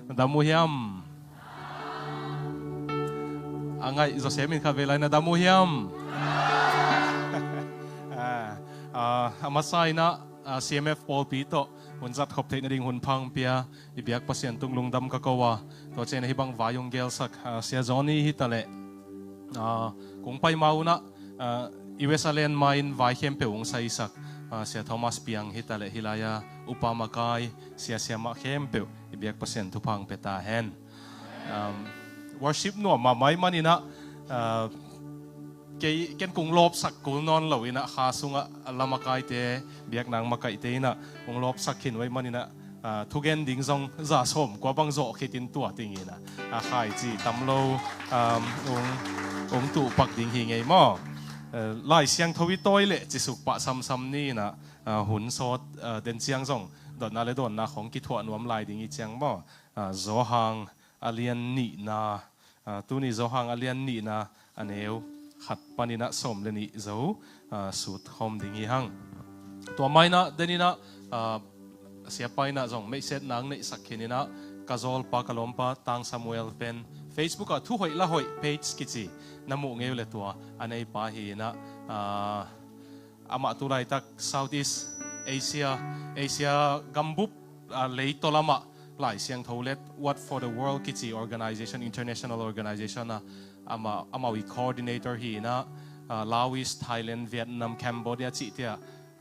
damuhiam angai Jose min khavelai na damuhiam amasai na CMF Paul Pito hunzat khop thei na ding hun phang pia ibiak pasien tung lungdam ka kawa to chen hibang vayong gel sak sia Johnny hitale kung pai mauna Iwesalen main vai hempe ung sa isak sia Thomas Piang hitale hilaya upamakai sia ma hempe ibiak pasien tupang peta hen worship no mamai manina cái cùng lốp sắc cùng non lâu ina khá sung lamakai te biak nang makai te ina cùng lốp sắc hin với manina thu gen ding zong za som qua bang zo khi tin tua ting ina khai chi tam lâu ung tu pak ding hi ngay mo lai siang thawi toi le chi suk pa sam ni na hun sot den chiang zong dot na le don na khong ki thua nuam lai ding i chiang mo zo hang alian ni na tu ni zo hang alian ni na aneu khát panina som lên ý dấu sút hôm đình hang tua mai na denina siapa na zong mấy set nang nei sakhinina kazol pa kalompa tang Samuel pen Facebook thu hoi la hoi page kichi namu ngeu le tua anei pa hi na ama tu lai tak Southeast Asia gambup lei tolama lai siang tholet what for the world kichi organization international organization na ama we coordinator hi na Laos Thailand Vietnam Cambodia chi tia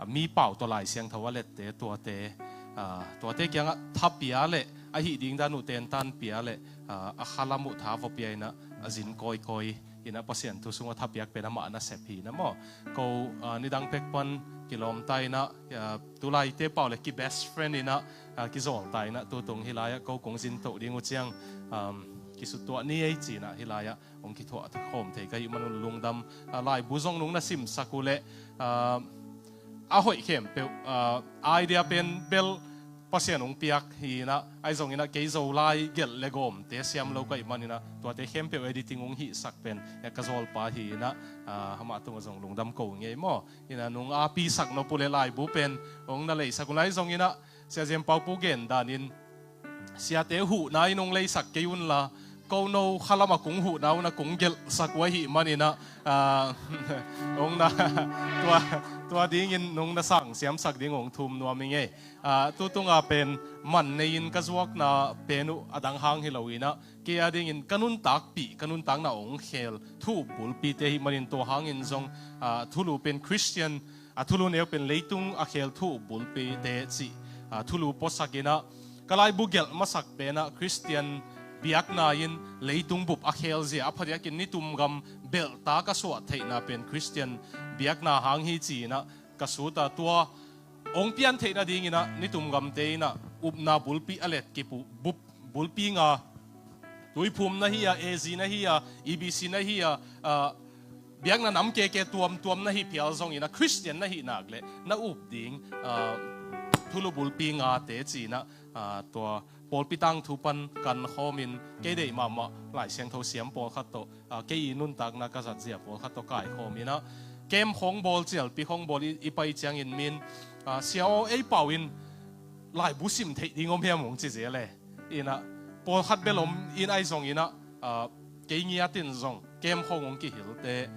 mi pau to lai siang thawalet te tua te kyang thapia le a hi ding da nu ten tan pia le a khalamu tha vo pia na azin koi ina pasien tu sunga thapiak pe na ma na sep hi na mo ko ni dang pek pan kilom tai na tu lai te pau le ki best friend ina ki zol tai na tu tung hilaya ko kong jin to ding u chiang ki su to ni ai chi na hilaya ong ki thwa ta khom thei kai manun lungdam lai buzong nung na sim sakule a hoi khem pe idea pen bel pasien ong piak hi na ai zong ina ke zo lai gel legom te siam lo kai manina to te khem pe editing ong hi sak pen ya ka zol pa hi na hama tung zong lungdam ko nge mo ina nung a pi sak no pule lai bu pen ong na lei sakulai zong ina sia jem pau pu gen danin sia te hu nai nong lei sak ke yun la câu nô khalama cũng hụ nào na cũng gel sakwa hi manina ông na tua ding in nung na sang siam sak ding ong thum no minge tu tunga pen man nein ka zuak na penu adang hang hilowina kia ding in kanun tak na ong khel thu bul pi te hi manin to hang in zong thulu pen Christian thulu neu pen leitung a khel thu bul pi te chi thulu posakina kalai bugel masak pena Christian biak na in leitung bup akhel zia aphadia kin nitum gam bel ta ka so thei na pen Christian biak na hang hi chi na ka su ta tua ong pian thei na ding ina nitum gam te na up na bulpi alet ki pu bup bulpi nga tui phum na hi ya az na hi ya ebc na hi ya biak na nam ke tuam na hi pial zong ina Christian na hi nagle na up ding thulu bulpi nga te chi na tua Paul pitang thupan kan khomin ke dei mama lai siang tho siam Paul khato ke inun tak na ka zat zia Paul khato kai khomina kem khong bol chial pi khong bol I pai chiang in min siao ei pawin lai busim thei dingom hiam mong chi je le ina Paul khat belom in ai zong ina ke ngia tin zong kem khong ong ki hil te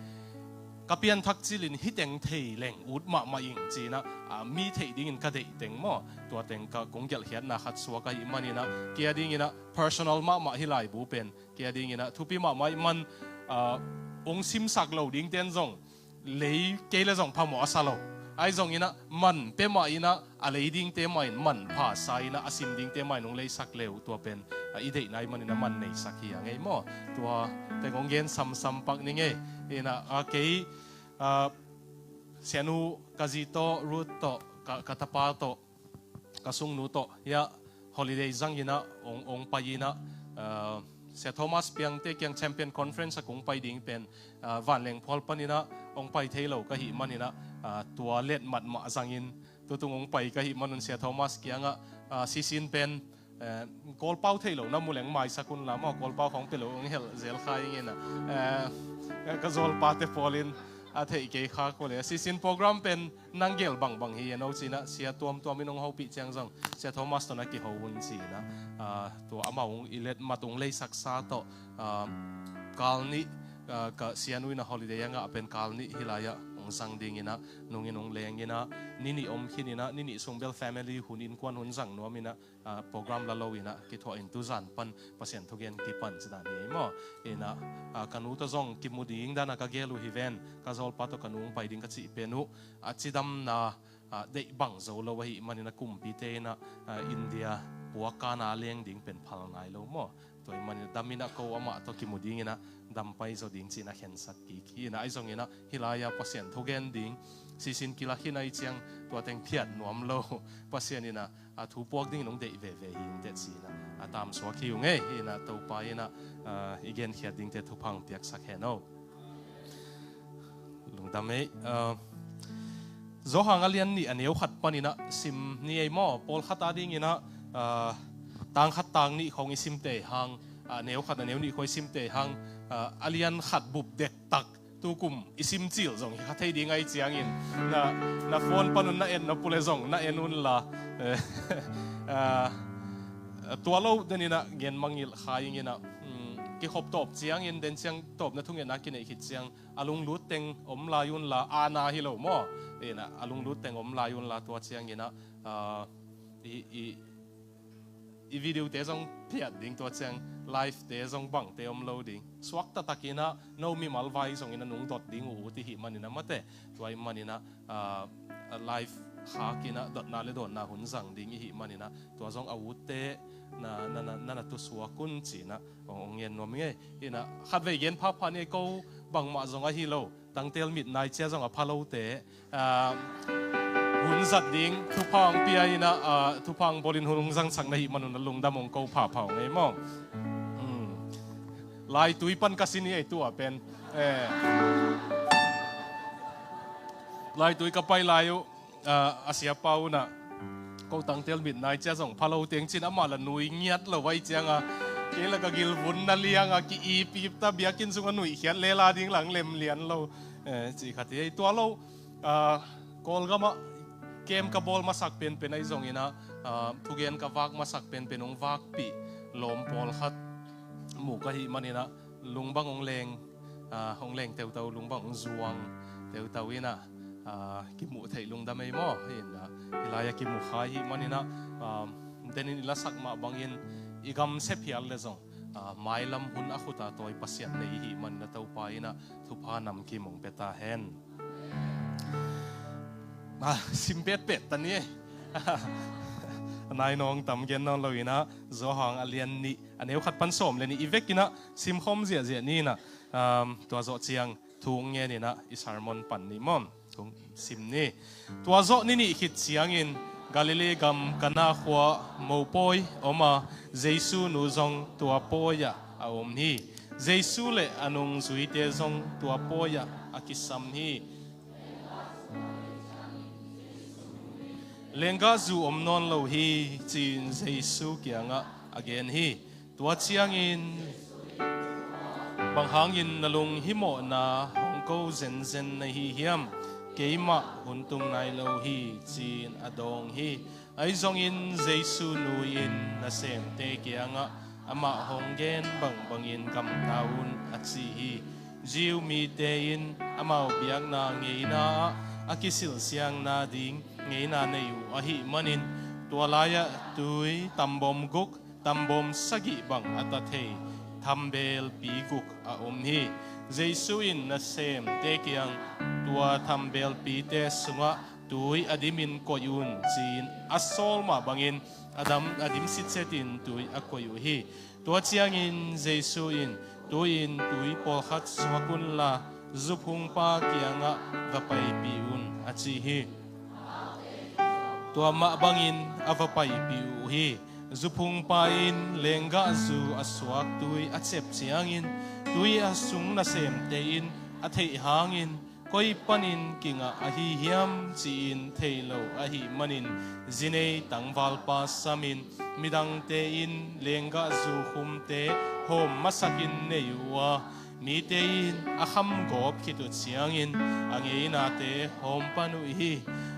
kapian thak chilin hiteng thei leng ut ma ing china mi thei ding in ka dei teng mo tua teng ka konggel hian na khat suwa ka imanina kia ding ina personal ma hilai bu pen kia ding ina thupi ma man ong sim sak lo ding ten zong lei ke le zong phamo asalo ai zong ina man pe ma ina a lei ding te mai man pha sai na asim ding te mai nong lei sak leu tua pen I dei nai manina man nei sak hi ngai mo tua te kongen sam pak ni nge ina ke sianu kazito ruto katapal to kasung nuto ya holiday zang ina ong payina Sia Thomas Piang te kyang champion conference akong pai ding pen van leng phol panina ong pai thelo ka hi manina toilet mat ma zangin tutung ong pai ka hi manun Sia Thomas kyanga sisin pen kol pau thelo na muleng mai sakun lama kol pau khong pelo ong hel zel khai ngena ka zol pa te polin อาเทเกข้าก็เลยซีซินโปรแกรมเป็นนังเกลบังฮีโนจีนะเสียตัวมินงเฮาปีเจียงจังเสียโทมัสตัวนักกิฮาวุนจีนะตัวอามาอิเล็ดมาตรงเลยศักษาโตกาลนี้ก็เสียนุยนะฮอลิเดย์ยังเป็นกาลนี้ฮิลายะองสังดิ่งนะนงเลงนะนี่อมขินนะนี่ส่งเบลแฟมิลี่หุ่นอินควันหุ่นสังนัวมินะโปรแกรมละโลวินะกิทออินตุจันปันเปอร์เซ็นต์ทุกอย่างกิปันจะได้นี่มั้งนะกันอุตส่งกิมุดิ่งด้านนักเกลูฮิเวนก็จะปัตตกันอุงไปดิ่งก็จีเป็นอุจิดำนะเด็กบังโซโลวะฮิมันนะกุมพิเตนะอินเดียปัวกานาเลี้ยงดิ่งเป็นพัลไงโลมั้งตัวมันดามินะเขาอามาตัวกิมุดิ่งนะดำไปโซดิ่งจีนะเห็นสักกี่นะไอ้ส่งนะฮิลายาเปอร์เซ็นต์ทุกอย่างดิ่งซีซินกิลาฮินัยเชียงตัวเต็งเพียดนวมโลเปอร์เซ็นต์นี่นะทุกพวกดิ่งน้องเด็กเวหินเด็ดจีนะตามสวาคิวไงนะตัวไปนะอีกอย่างเขียนดิ่งเด็ดทุกพังเปียกสักแค่นลุงดำไม่โจหังอเลียนนี่อันนี้ขัดปนินะซิมนี่ไอ้หม้อปอลขัดตาดิ่งนะต่างขัดต่างนี่ของอิซิมเตะหังเนียวขัดเนียวนี่คอยซิมเตะหังอเลียนขัดบุบเด็กตักตัวกลุ่มอิซิมจิลจงขัดให้ดีไงเจียงอินนะโฟนปนุนน่าเอ็นนะปุเลจงน่าเอ็นุนละตัวเราเดนี่นะเงินมังยิลขายงินนะกิขบตบเจียงอินเดนเจียงตบนะทุ่งเงินนักกินไอขิดเจียงอาลุงลุดเต็งอมลายุนละอาณาฮิโลมอนะอาลุงลุดเต็งอมลายุนละตัวเจียงอินนะอีวิดีโอเตะจงเพียดดิ่งตัวเชียงไลฟ์เตะจงบังเตะอมโลดิ่งสวักตะตะกินะโนมีมัลไวจงอินะนุ่งดดดิ่งอูที่หิมันนี่นะมาเตะตัวอิมันนี่นะไลฟ์หากินะดดนาเลดดนาหุ่นสังดิ่งหิมันนี่นะตัวจงอาวุธเตะนั่นตัวสวกุนจีนะองเงินนวมเงี้ยนะขัดเวเย็นพับพันนี่ก็บังมาจงอาฮิโลตั้งเตลมิดไนเชียจงอาพาโลเตะหุ่นสัตว์ดิ่งทุกพังเปียนะทุกพังบริณหุ่นสังสังในหิมันนุ่นลุงดำมงกูผ่าเผาไงมั่งลายตุยปันกัสินีไอตัวเป็นลายตุยกับไปลายอาเซียเปานะก็ตั้งเตลมิดนายเจ้าส่งพาเราเตียงจินอามาละนุยเงียดเราไว้เจียงเกล้ก็กิลวุ้นนั่นเลี้ยงกีอีปีบตาเบียกินสุงนุยเขียนเลลาดิ่งหลังเล็มเลียนเราจีขัดไอตัวเรากอลก็มาเกมกับบอลมาสักเป็นไอซงอินะทุกเย็นกับวักมาสักเป็นองวักปีลมบอลขัดหมู่กะหิมันนี่นะลุงบังองเลงเตียวเตาลุงบังองจวงเตียวเตาอินะกิมูไทยลุงดำไม่หม้อเห็นนะเวลาอยากกิมูขายหิมันนี่นะเดนินละสักมาบางยินอีกำเสพยาเลยจงไม่ลำหุ่นอคุตาตัวปัสยันในหิมันนะเตาไปนะทุพานำกิมงเปตาเฮนซิมเป็ดตอนนี้นายน้องตำเย็นน้องเลยนะโจหังอเลียนนี่อันนี้ขัดปันสมเลยนี่อีเวกินะซิมคอมเสียนี่นะตัวโจเจียงทุ่งเงี้ยนี่นะอิสารมอนปันนี่มอนทุ่งซิมนี่ตัวโจนี่คิดเสียงอินกาลิลีกัมกันนาขัวโมปอยออกมาเจสูนูจงตัวปอยะอมนี่เจสูเลอนุงสุยเตจงตัวปอยะอากิสัมนี่เลงกาจูอมนอนโลฮีจีนเจสูเกียงอะเกนฮีตัวเชียงอินบางหางอินนลุงฮิโมนาฮงโกเซนในฮีเฮียมเกยมาหุ่นตุงในโลฮีจีนอดงฮีไอซงอินเจสูนูอินนาเซมเตเกียงอะอามาฮงเกนบางอินกำตาวุนอัตซีฮีจิวมีเตอินอามาเบียกนาเงยนาอากิสิลเสียงนาดิงเงยนาในอยู่อหิมันินตัวลายตุยตัมบอมกุกตัมบอมสกิบังอัตเททัมเบลปีกุกอาอมฮีเจสุอินนาเซมเตเกียงตัวทัมเบลปีเตสุงะตุยอดิมินกอยุนจีนอัสโซลมาบังอินอดิมสิทเซตินตุยอกอยุฮีตัวเชียงอินเจสุอินตุยปอลขัดสวกุนลาจุพุงปาเกียงะวะไปปีอุนอาจีฮีตัวมาบังอินอวะไปปีอุฮีจุพุงปาอินเลงกะจูอสวักตุยอาเจ็บเสียงอินตุยอาสุงนาเซมเตอินอาเทหางอินคอยปันินกิงอาฮิเฮียมจีนเทโลอาฮิมันินจินเอตังวัลปาสามินมิดังเตอินเลงกะจูคุมเตโฮมมาสักินเนยัว mi te in a kham gop ki tu chiang in angi na te hom panu hi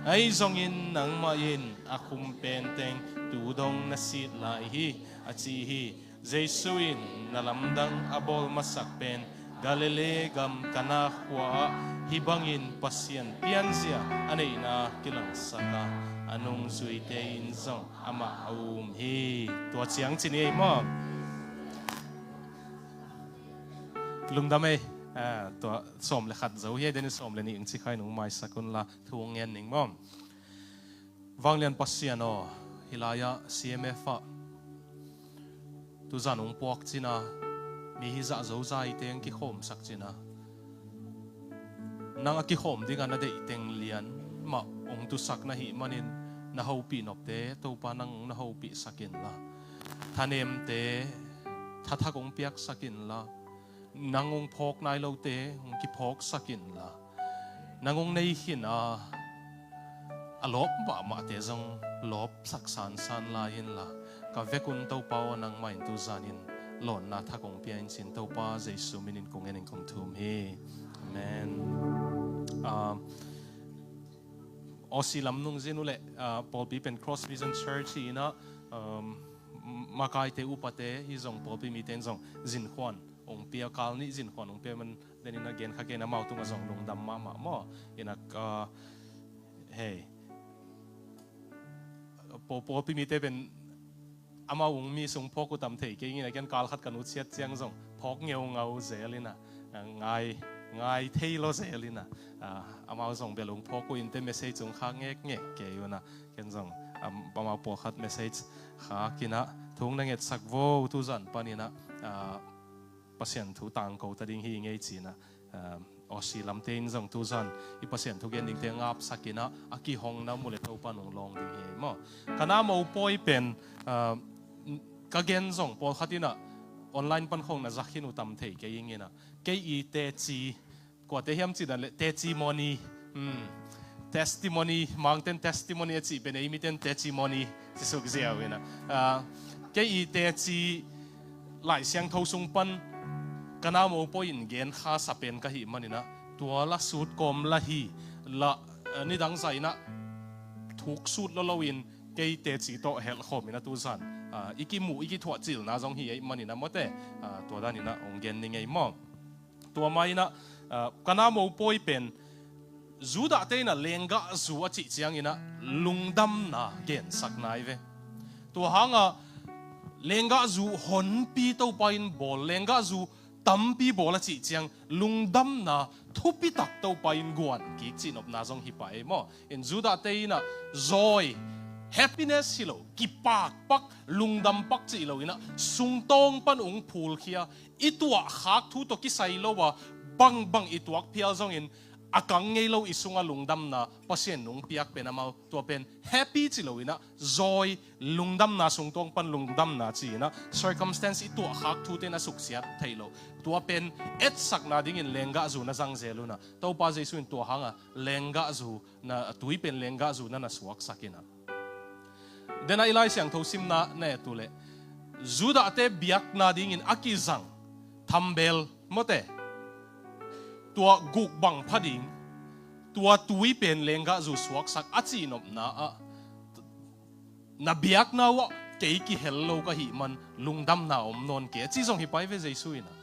ai zong in nang ma in a khum pen teng tu dong na sit lai hi a chi hi Jesuin na lamdang abol masak pen Galile gam kana khwa hibangin pasien pianzia anei na kilang saka anong zui te in zong ama hi tua chiang chini ei mo lungdame tua som le khat zo hi den som le ni ing chi khai nung mai sakun la thuang yen ning mom wanglian pasiano hilaya CMF tu zanung pok china mi hi za zo zai teng ki khom sak china nang a ki khom dinga na dei teng lian ma ong tu sak na hi manin na ho pi nop te to pa nang na ho pi sakin la thanem te thatha kong piak sakin la nangong phok nai lo te ong ki phok sakin la nangong nei hin a lop ba ma te zong lop sak san la hin la ka vekun to paw nang main tu zanin lon na tha kong pian sin to pa Jesu minin kong enin kong thum hi amen osi lam nung zinule Paul Pippen Cross Vision Church ina makai te upate hi zong Paul Pi mi ten zong zin khwan ong pia kal ni zin khwan ong pia man denin again khake na mau tunga zong lungdam ma mo ina hey Paul Pi mi te ben ama ung mi sung phok ku tam thei ke ngi na ken kal khat kanu chiat chiang zong phok ngeu ngau zelina ngai thei lo zelina ama zong belung phok ku in te message chung kha ngek nge ke yuna ken zong ama po khat message kha kina thung na nget sak vo tu zan panina pasien thu tang ko ta ding hi ngei china osi lam tein zong tu zan I pasien thu gen ding te ngap sakina aki hong na mule to panung long ding hi mo kana mo poi pen kagen zong pol khatina online pan khong na zakhin utam thei ke yingina ke I te chi ko te hiam chi dan le te chi moni testimony mountain testimony chi ben ei miten testimony chi suk zia wena ke I te chi lai siang tho sung pan kana mo po in gen kha sapen ka hi manina tua la sut kom la hi la ni dang zaina thuk sut lo lowin ke te chi to hel khom ina tu san iki mu iki thwa chil na jong hi mani na mote to da ni na ong gen ni ngei mo to mai na kana mo poi pen zuda te na lenga zu a chi chiang ina lungdam na gen sak nai ve to hanga lenga zu hon pi to pain bol lenga zu tam pi bol a chi chiang lungdam na thupi tak to pain guan ki chin op na jong hi pa mo in zuda te na joy happiness hilo ki pak lungdam pak chi lo ina sungtong pan ung phul khia itua khak thu to ki sai lo wa bang ituak phial zong in akang ngei lo isunga lungdam na pasien nung piak pen amau to pen happy chi lo ina joy lungdam na sungtong pan lungdam na chi na circumstance itua khak thu te na suksiat thailo to pen et sak na ding in lenga zu na jang zeluna to pa jesu in to hanga lenga zu na tui pen lenga zu na suak sakina dena ilai siang tho sim na ne tule zuda te biak na ding in akizang thambel mote tua guk bang phading tua tui pen lenga zu suak sak achi nop na biak na wa ke ki hello ka hi man lungdam na om non ke chi jong hi pai ve jesu ina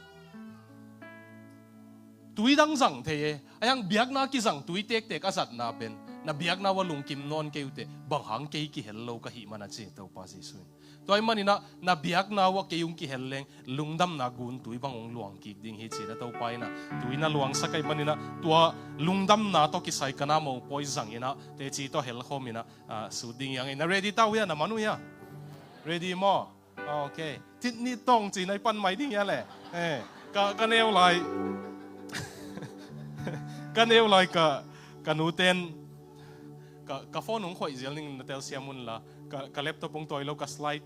tui dang jang the ayang biak na ki jang tui tek tek asat na pen na biak na wa lung kim non ke ute bang hang ke ki hello ka hi man achi to pa jesu toy manina na biak na wa ke yung ki helleng lungdam na gun tui bang ong luang ki ding hi chi na to pai na tui na luang sakai manina tua lungdam na to ki sai kana mo poi jang ina te chi to hel khomina su ding yang ina ready ta ya na manu ya ready mo okay tit ni tong chi nai pan mai ding ya le ka neu lai ka neu lai ka nu ten ka phone ong khoi zel ning na tel siamun la ka laptop ong toy lo ka slide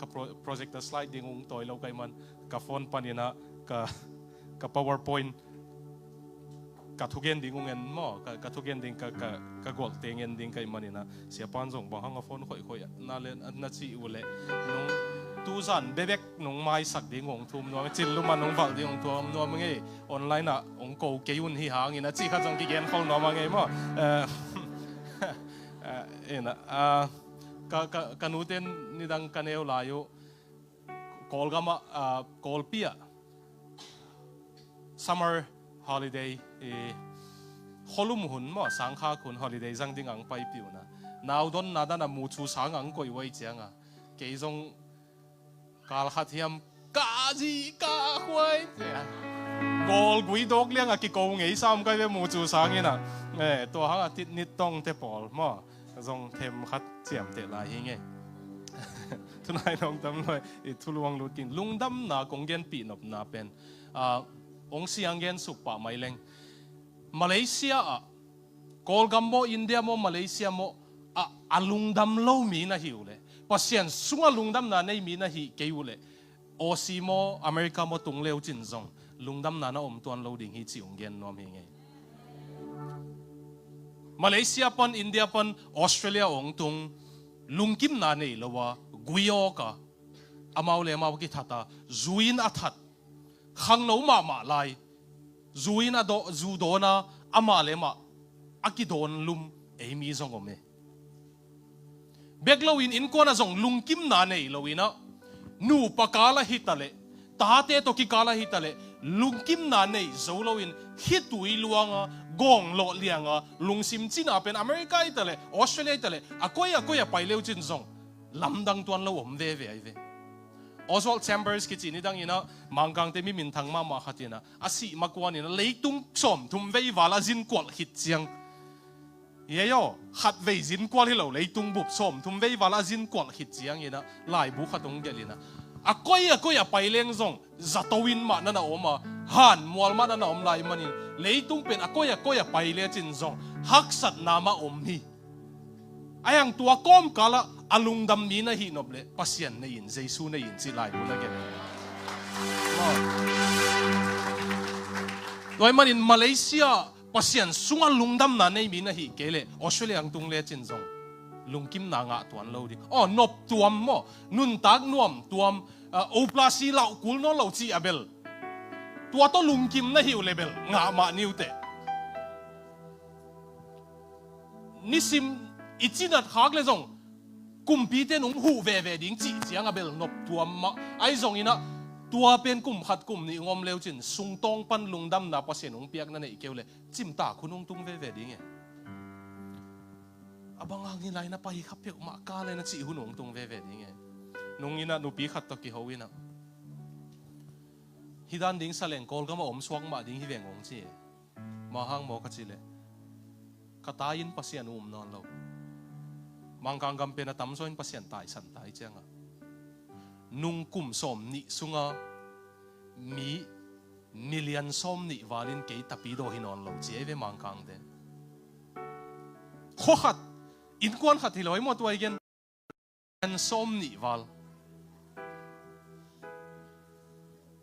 ka projector slide ding ong toy lo kay man ka phone panina ka PowerPoint ka thugen ding ong en mo ka thugen ding ka gol teng en ding kay manina sia pan jong ba hanga phone khoi na len na chi ule nung tu zan bebek nong mai sak ding ong thum no chil luma nong val ding ong thum no mangi online a ong ko keun hi hang ina chi kha jong ki gen khol no mangi mo ena kanuten nidang kaneu layo kolgama kolpia summer holiday holum hun mo sangkha kun holiday jang ding ang pai piu na naw don na da na mu chu sang ang koi wai changa ke jong kal khathiam ka ji ka khwai gol gui dog liang a ki ko ngei sam kai ve mu chu sang ina to ha tit nit tong te pol mo jong them khat chiam te lai hi nge tunai nong tam loi thuluang lutin lungdam na konggen pi nop na pen ong siang gen supa mai leng Malaysia kolgammo India mo Malaysia mo alungdam lo mi na hiule pasien sunga lungdam na nei mi na hi keule osi mo America mo tung leo chin zong lungdam na om tuan lo ding hi chiung gen nom hi nge Malaysia pon India pon Australia ong tung lungkim na nei lowa guyo ka amau le mau ki thata zuin athat khang no ma lai zuin a do zu do na ama le ma akidon lum emi zong ome beglowin in ko na zong lungkim na nei lowina nu pakala hitale tate to ki kala hitale lungkim na nei zolowin hitui luanga gong lo lianga lungsim china pen America itale Australia itale akoya paileu chin zong lamdang tuan lo om ve ve ai ve Oswald Chambers ki chini dang ina mangkang te mi min thang ma khatina asi makwan ina leitung som thum vei wala jin kwal hit chiang ye yo khat vei jin kwal hi lo leitung bup som thum vei wala jin kwal hit chiang ina lai bu khatung gelina akoya paileng zong zatowin ma na oma han mual ma na om lai manin leitung pen akoya paile chin zong haksat nama om hi ayang tua kom kala alungdam mi na hi noble pasien na yin jesu na yin silai mo na gen toy man in Malaysia pasien sunga lungdam na nei mi na hi kele Australia ang tung le chin zong lungkim na nga tuan lo di nop tuam mo nun tag nuam tuam oplasi lau kul no lo chi abel tua to lungkim na hi level nga ma niute nisim itinat hak le zong kumpite nung hu ve ding chi chiang abel nop tuam ma ai zong ina tua pen kum khat kum ni ngom leu chin sung tong pan lungdam na pasien ung piak na nei keule chim ta khunung tung ve ding e abang ang nilai na pahi khapek ma ka le na chi hunung tung ve ding e nung ina nu pi khat to ki hoina hidan ding saleng kol ga ma om swang ma ding hi veng ong chi ma hang mo ka chi le katayin pasien non lo mangkang gampe na tamsoin pasien tai san tai changa nung kum som ni sunga mi million som ni walin ke tapido hinon lo che ve mangkang de khohat in kwan khat hiloi mo tuai gen en som ni wal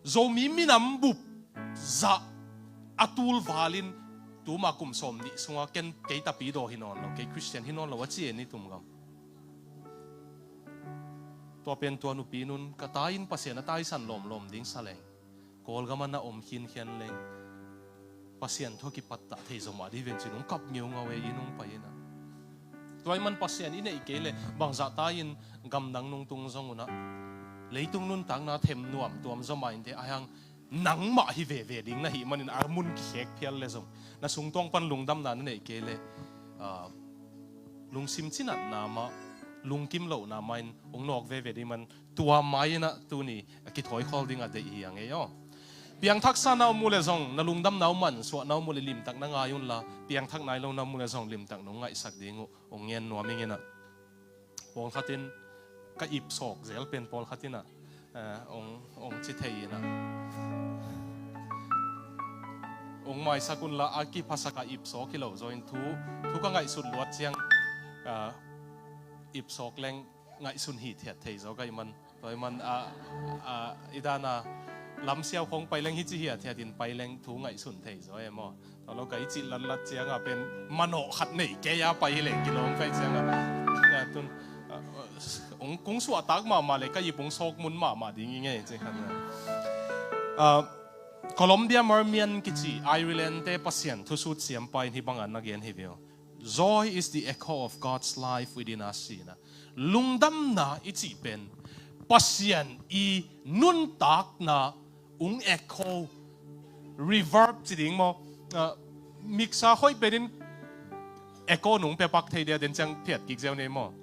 zo mi minam bup za atul walin tu ma kum som ni sunga ken ke tapido hinon lo ke Christian hinon lo wachi ni tumgam to pen to nu pinun katain pasien atai san lom ding saleng kol gaman na om hin hian leng pasien thoki patta thei zoma di ven chinung kap ngeu ngawe inung paina toy man pasien ine ikele bangza tain gam nang nung tung zonguna leitung nun tang na them nuam tuam zoma inte ayang nang ma hi ve ding na hi manin armun khek phial le zong na sungtong pan lungdam na ne ikele lungsim chinat na ma lungkim lo na main ong nok ve di man tua mai na tu ni ki thoi holding a de yang e yo piang thak sa na mu le zong na lungdam na man so na mu le lim tak na nga yun la piang thak nai lo na mu le zong lim tak no ngai sak ding ong ngen no mi ngena pol khatin ka ip sok zel pen pol khatina ong chi thei na ong mai sakun la aki phasaka ip sok kilo join thu ka ngai sut luat chiang ip sok leng ngai sun hi thiat thei zo kai man toy man idana lam siao khong pai leng hi chi hi thiat in pai leng thu ngai sun thei zo emo to lo kai chi lan lat chiang a pen mano khat nei ke ya pai leng kilong kai chiang a tun ông cũng suy tắc mà lại cái bông sọc muốn mà đi nghe chứ khăn Colombia Marmian kichi Ireland te pasien thu sut siam pai hi bangan again hi veo joy is the echo of God's life within us na lungdam na ichi pen pasien I nun tak na echo reverb chi ding mo mixa hoi pedin echo nung pe pak thei dia den chang phiat ki zeu ne mo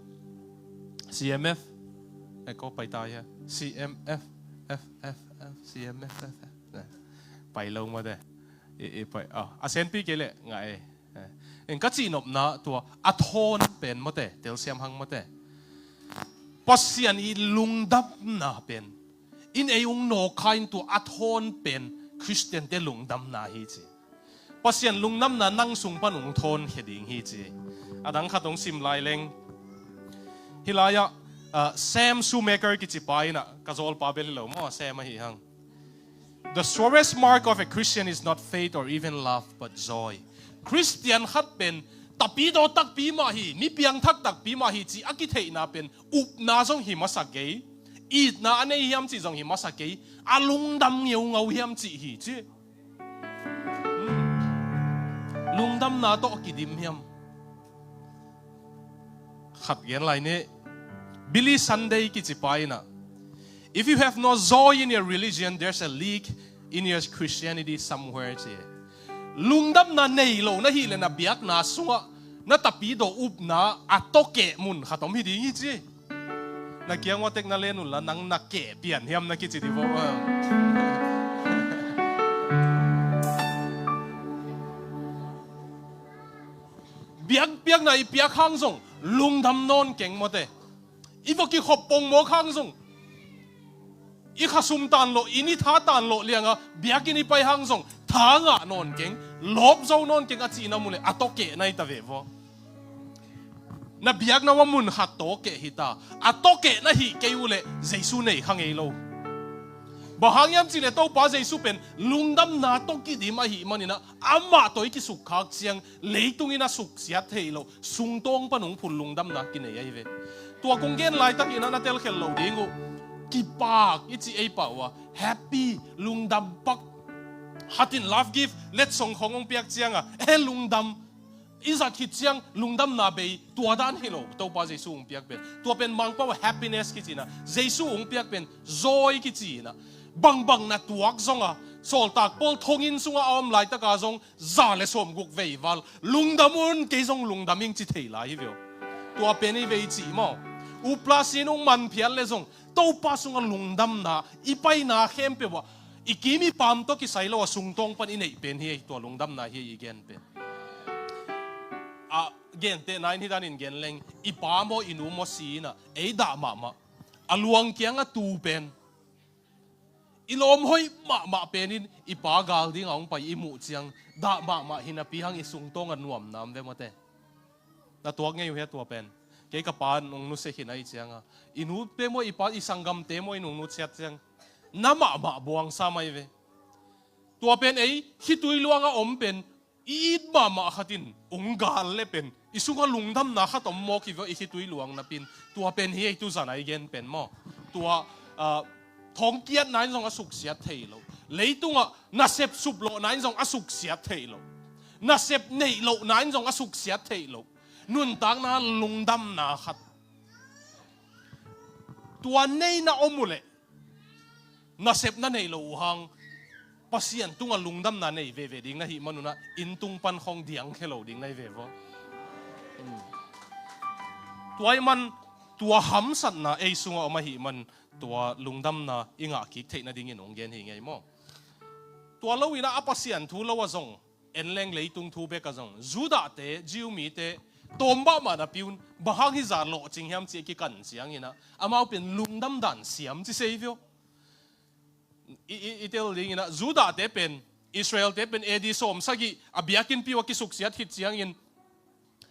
CMF echo pai ta ya CMF FFF CMF pai lâu mà đây pai sen pi cái lệ ngại en cái gì nộp na tua athon pen mà đây tel xem hang mà đây pasian I lung đắp na pen in ay ung no kain tua athon pen Christian te lung đắp na hi chi pasian lung đắp na nang sung pan ung thon heding hi chi adang khatong sim lai leng hilaya Sam Shoemaker ki chi pai na kazol pa bel lo mo Sam hi hang The surest mark of a Christian is not faith or even love, but joy. Christian hat pen tapido tak pi ma hi ni piang thak tak pi ma hi chi akithei na pen up na jong hi masake it na anei hiam chi jong hi masake alung dam ngeu ngau hiam chi hi chi lung dam na to ki dim hiam khat gen lai ne Billy Sunday ki chi pai na If you have no joy in your religion, there's a leak in your Christianity somewhere. Lungdam na nei lo na hi le na biak na sunga na tapido up na atoke mun khatom hi ding chi. Na kiang wa tek na le nun la nang na ke pian hiam na ki chi di bo. Biak na I biak hang song lungdam non keng mo te. Ivo ki khop pong mo khang song ikasum tan lo ini tha tan lo lianga biakini pai hang song tha nga non keng lob zo non keng achi na mule atoke nai ta vevo na biak na wamun hatoke hita atoke na hi keule jesu nei khangei lo bahangyam chile to pa jesu pen lungdam na to ki di ma hi manina amma to ki sukhak chiang leitungina suk sia theilo sungtong panung phul lungdam na ki nei ai ve tua kungen lai tak ina na tel khel lo dingu Kipak iti ay pawa happy lungdam pak hatin love gift let song hongong piak chianga lungdam izat hit chiang lungdam na be tua dan hilo to pa jesu ung piak pen tua pen mang pawa happiness kitina jesu ung piak pen joy kitina bang na tuak zonga sol tak pol thongin sunga om lai ta ka zong za le som guk veival lungdamun ke zong lungdaming chi thei lai hi veo tua pen i vei chi mo uplasin ung man phial le zong to pa sunga lungdam na ipai na khempe wa ikimi pam to ki sailo sungtong pan inei pen hi to lungdam na hi igen pen gen te nine hi danin gen leng ipa mo inu mo sina da ma aluang kyang a tu pen ilom hoi ma penin ipa gal ding ong pai imu chiang da ma hina pi hang isungtong an nuam nam ve mate na tuak ngei he to pen kay kapan nung nu se hinay chiang inu pe mo ipa isanggam te mo inung nu chat chiang nama buang samay ve tua pen ay hitui luanga om pen iit ma khatin unggal le pen isunga lungdam na khatom mo ki ve hitui luang na pin tua pen hi tu zanai gen pen mo tua thong kiat nai jong asuk siat theilo leitunga na sep sup lo nai jong asuk siat theilo na sep nei lo nai jong asuk siat theilo nun tang na lungdam na khat tua nei na omule na sep na nei lo hang pasian tunga lungdam na nei ve ding na hi manuna intung pan khong diang khelo ding nai ve vo tuai man tua ham sat na ei sunga oma hi man tua lungdam na inga ki thei na ding in onggen hi ngai mo tua lo ina apasian thu lo wa zong en leng leitung thu be ka zong juda te jiu mi te tomba ma na piun bahang hi zar lo ching hiam chi ki kan chiang ina amau pen lungdam dan siam chi sevio itel ding ina juda te pen Israel te pen edi som sagi abiakin piwa ki suksiat hit chiang in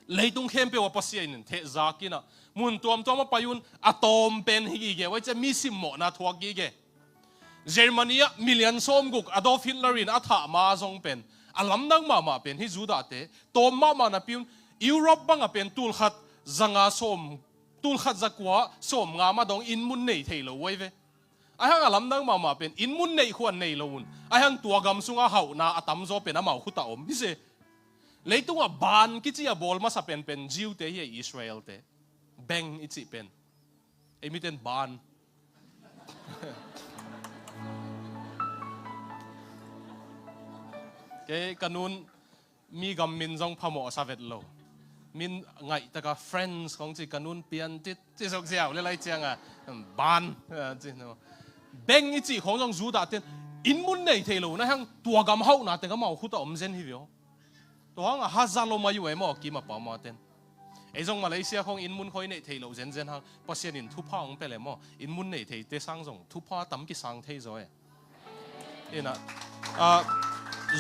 leitung khem pe wa pasian the zakina mun tom payun atom pen hi ge wa cha mi sim mo na thuak gi ge Germania million som guk Adolf Hitler in atha ma zong pen alam dang ma pen hi juda te tom ma na piun Europe bang a pen tul khat zanga som tul khat zakwa som nga ma dong in mun nei thei lo wei ve ai hang alam dang ma pen in mun nei khuan nei lo un ai hang tua gam sunga hau na atam zo pen amau khuta om hi se leitunga ban ki chi a bol ma sa pen jiu te hi Israel te beng ichi pen emiten ban cái kanun mi gam min jong phamo sa vet lo min ngai taka friends kong chi kanun pian tit chi sok jiao le lai chiang à ban chi no beng i chi khong jong zu da ten in mun nei thei lo na hang tua gam hau na te ga mau khu ta om zen hi vio to hang a hazalo ma yu e mo ki ma pa ma ten e jong Malaysia khong in mun khoi nei thei lo zen zen hang pasien in thu pa ong pe le mo in mun nei thei te sang jong thu pa tam ki sang thei zo e ina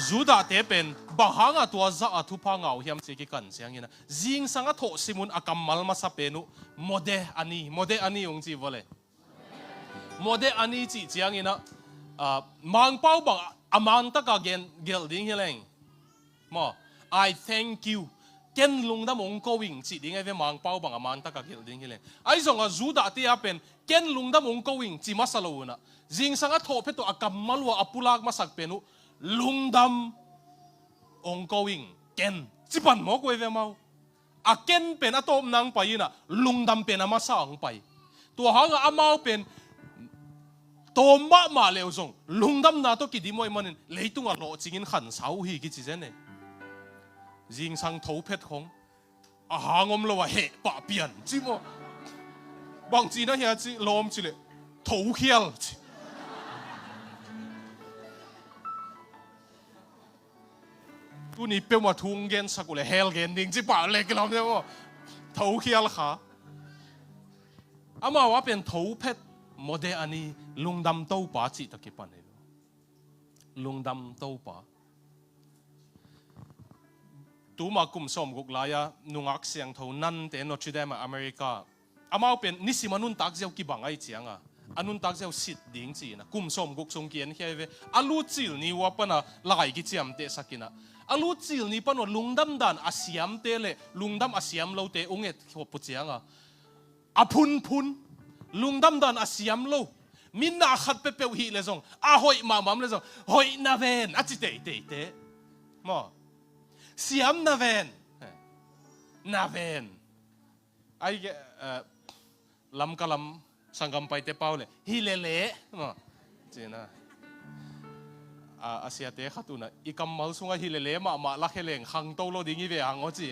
Juda te pen bahanga tua za athu pa ngau hiam chi ki kan siang ina jing sanga tho simun akamal ma sa penu mode ani ong chi vole mode ani chi chiang ina mang pau bang amang ta ka gel ding heleng mo I thank you ken lung da mong ko wing chi ding ave mang pau bang amang ta ka gel ding heleng ai zong a Juda te a pen ken lung da mong ko wing chi masalo na jing sanga tho pe to akamal wa apulak masak penu lungdam ongoing ken chipan mo ko ve mau a ken pen atom nang pai na lungdam pen ama sang pai to hanga amau pen toma leo zong lungdam na to ki di moi manin leitung a lo chingin khan sau hi ki chi zen jing sang tho phet khong a hangom lo wa he pa pian chi mo bang chi na hia chi lom chi le tho khial tu ni pe ma thung gen sakule hel gen ding chi pa le ke lam de mo thau khial kha ama wa pen thau phet mode ani lungdam to pa chi ta ki pan he lungdam to pa tu ma kum som guk la ya nungak siang tho nan te Notre Dame America ama pen nisimanun tak jeu ki bangai chianga anun tak jeu sit ding chi na kum som guk sung kian hiave alu chil ni wa pana lai ki chiam te sakina alu chil ni pano lungdam dan asiam te le lungdam asiam lo te unget pu chianga apun pun lungdam dan asiam lo min na khat pe pe hi le zong a hoi ma mam le zong hoi na ven a chi te mo siam na ven ai lam kalam sangam pai te paule hi le mo china Asia te khatuna ikam mal sunga hilele ma la kheleng khang to lo dingi ve ang o chi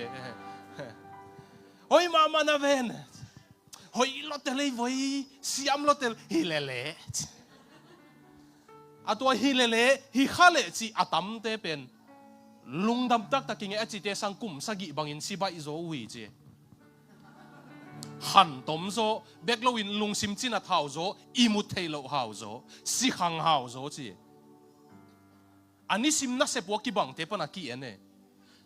hoi ma na ven hoi lo te le voi siam lo te hilele atwa hilele hi khale chi atam te pen lungdam tak taking a chi te sang kum sagi bangin siba izo wi chi han tom zo beklo in lungsim chin a thau zo imut thailo hau zo si khang hau zo chi ani sim na se po ki bang te pana ki ene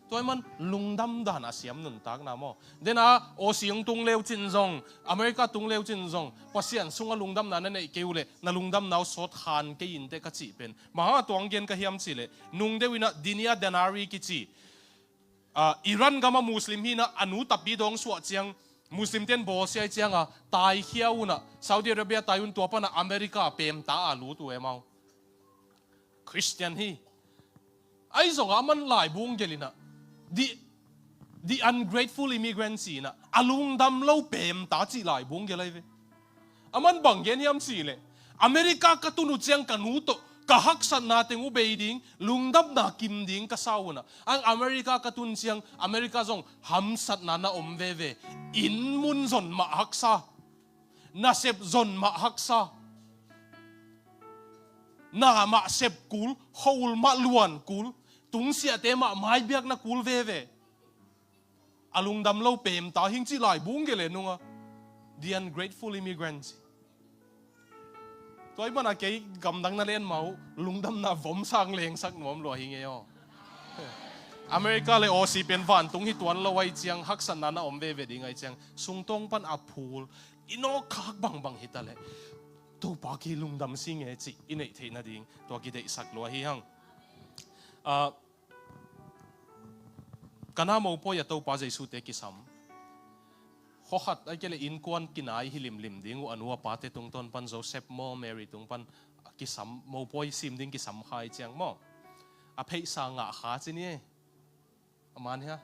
toy man lungdam dan asiam nun tak na mo dena o siang tung leu chin zong America tung leu chin zong pasian sunga lungdam na ne keule na lungdam naw sot khan ke in te ka chi pen ma tong gen ka hiam chi le nung de wina dinia denari ki chi Iran gama muslim hi na anu tapi dong suwa chiang muslim ten bo sia chiang a tai hiau na Saudi Arabia tayun to pa na America pem ta alu tu e mau Christian hi ai zong aman lai bung gelina the ungrateful immigrants na alung dam lo pem ta chi lai bung gelai ve aman bang gen yam si le America ka tunu chiang kanu to ka hak san na teng u beiding lungdam na kim ding ka sauna ang America ka tun chiang America zong ham sat na na om ve ve in mun zon ma haksa na sep zon ma haksa na ma sep kul hol ma luan kul tung sia te ma mai biak na kul ve ve alung dam lo pem ta hing chi lai bung gele nunga the ungrateful immigrants toy mana ke gam dang na len mau lung dam na vom sang leng sak nom lo hing yo America le o si pen van tung hi tuan lo wai chiang hak san na om ve ve ding ai chiang sung tong pan apul ino khak bang bang hitale to pa ki lung dam sing e chi inei the na ding to ki de sak lo hi hang kana mo po ya to pa jesu te ki sam khó khăn ai cái là in quan kinh ai hi lim ding u anua pa te tung ton pan Joseph mo Mary tung pan ki sam mo boy sim ding ki sam khai chang mo a phei sa nga kha chi ni aman ha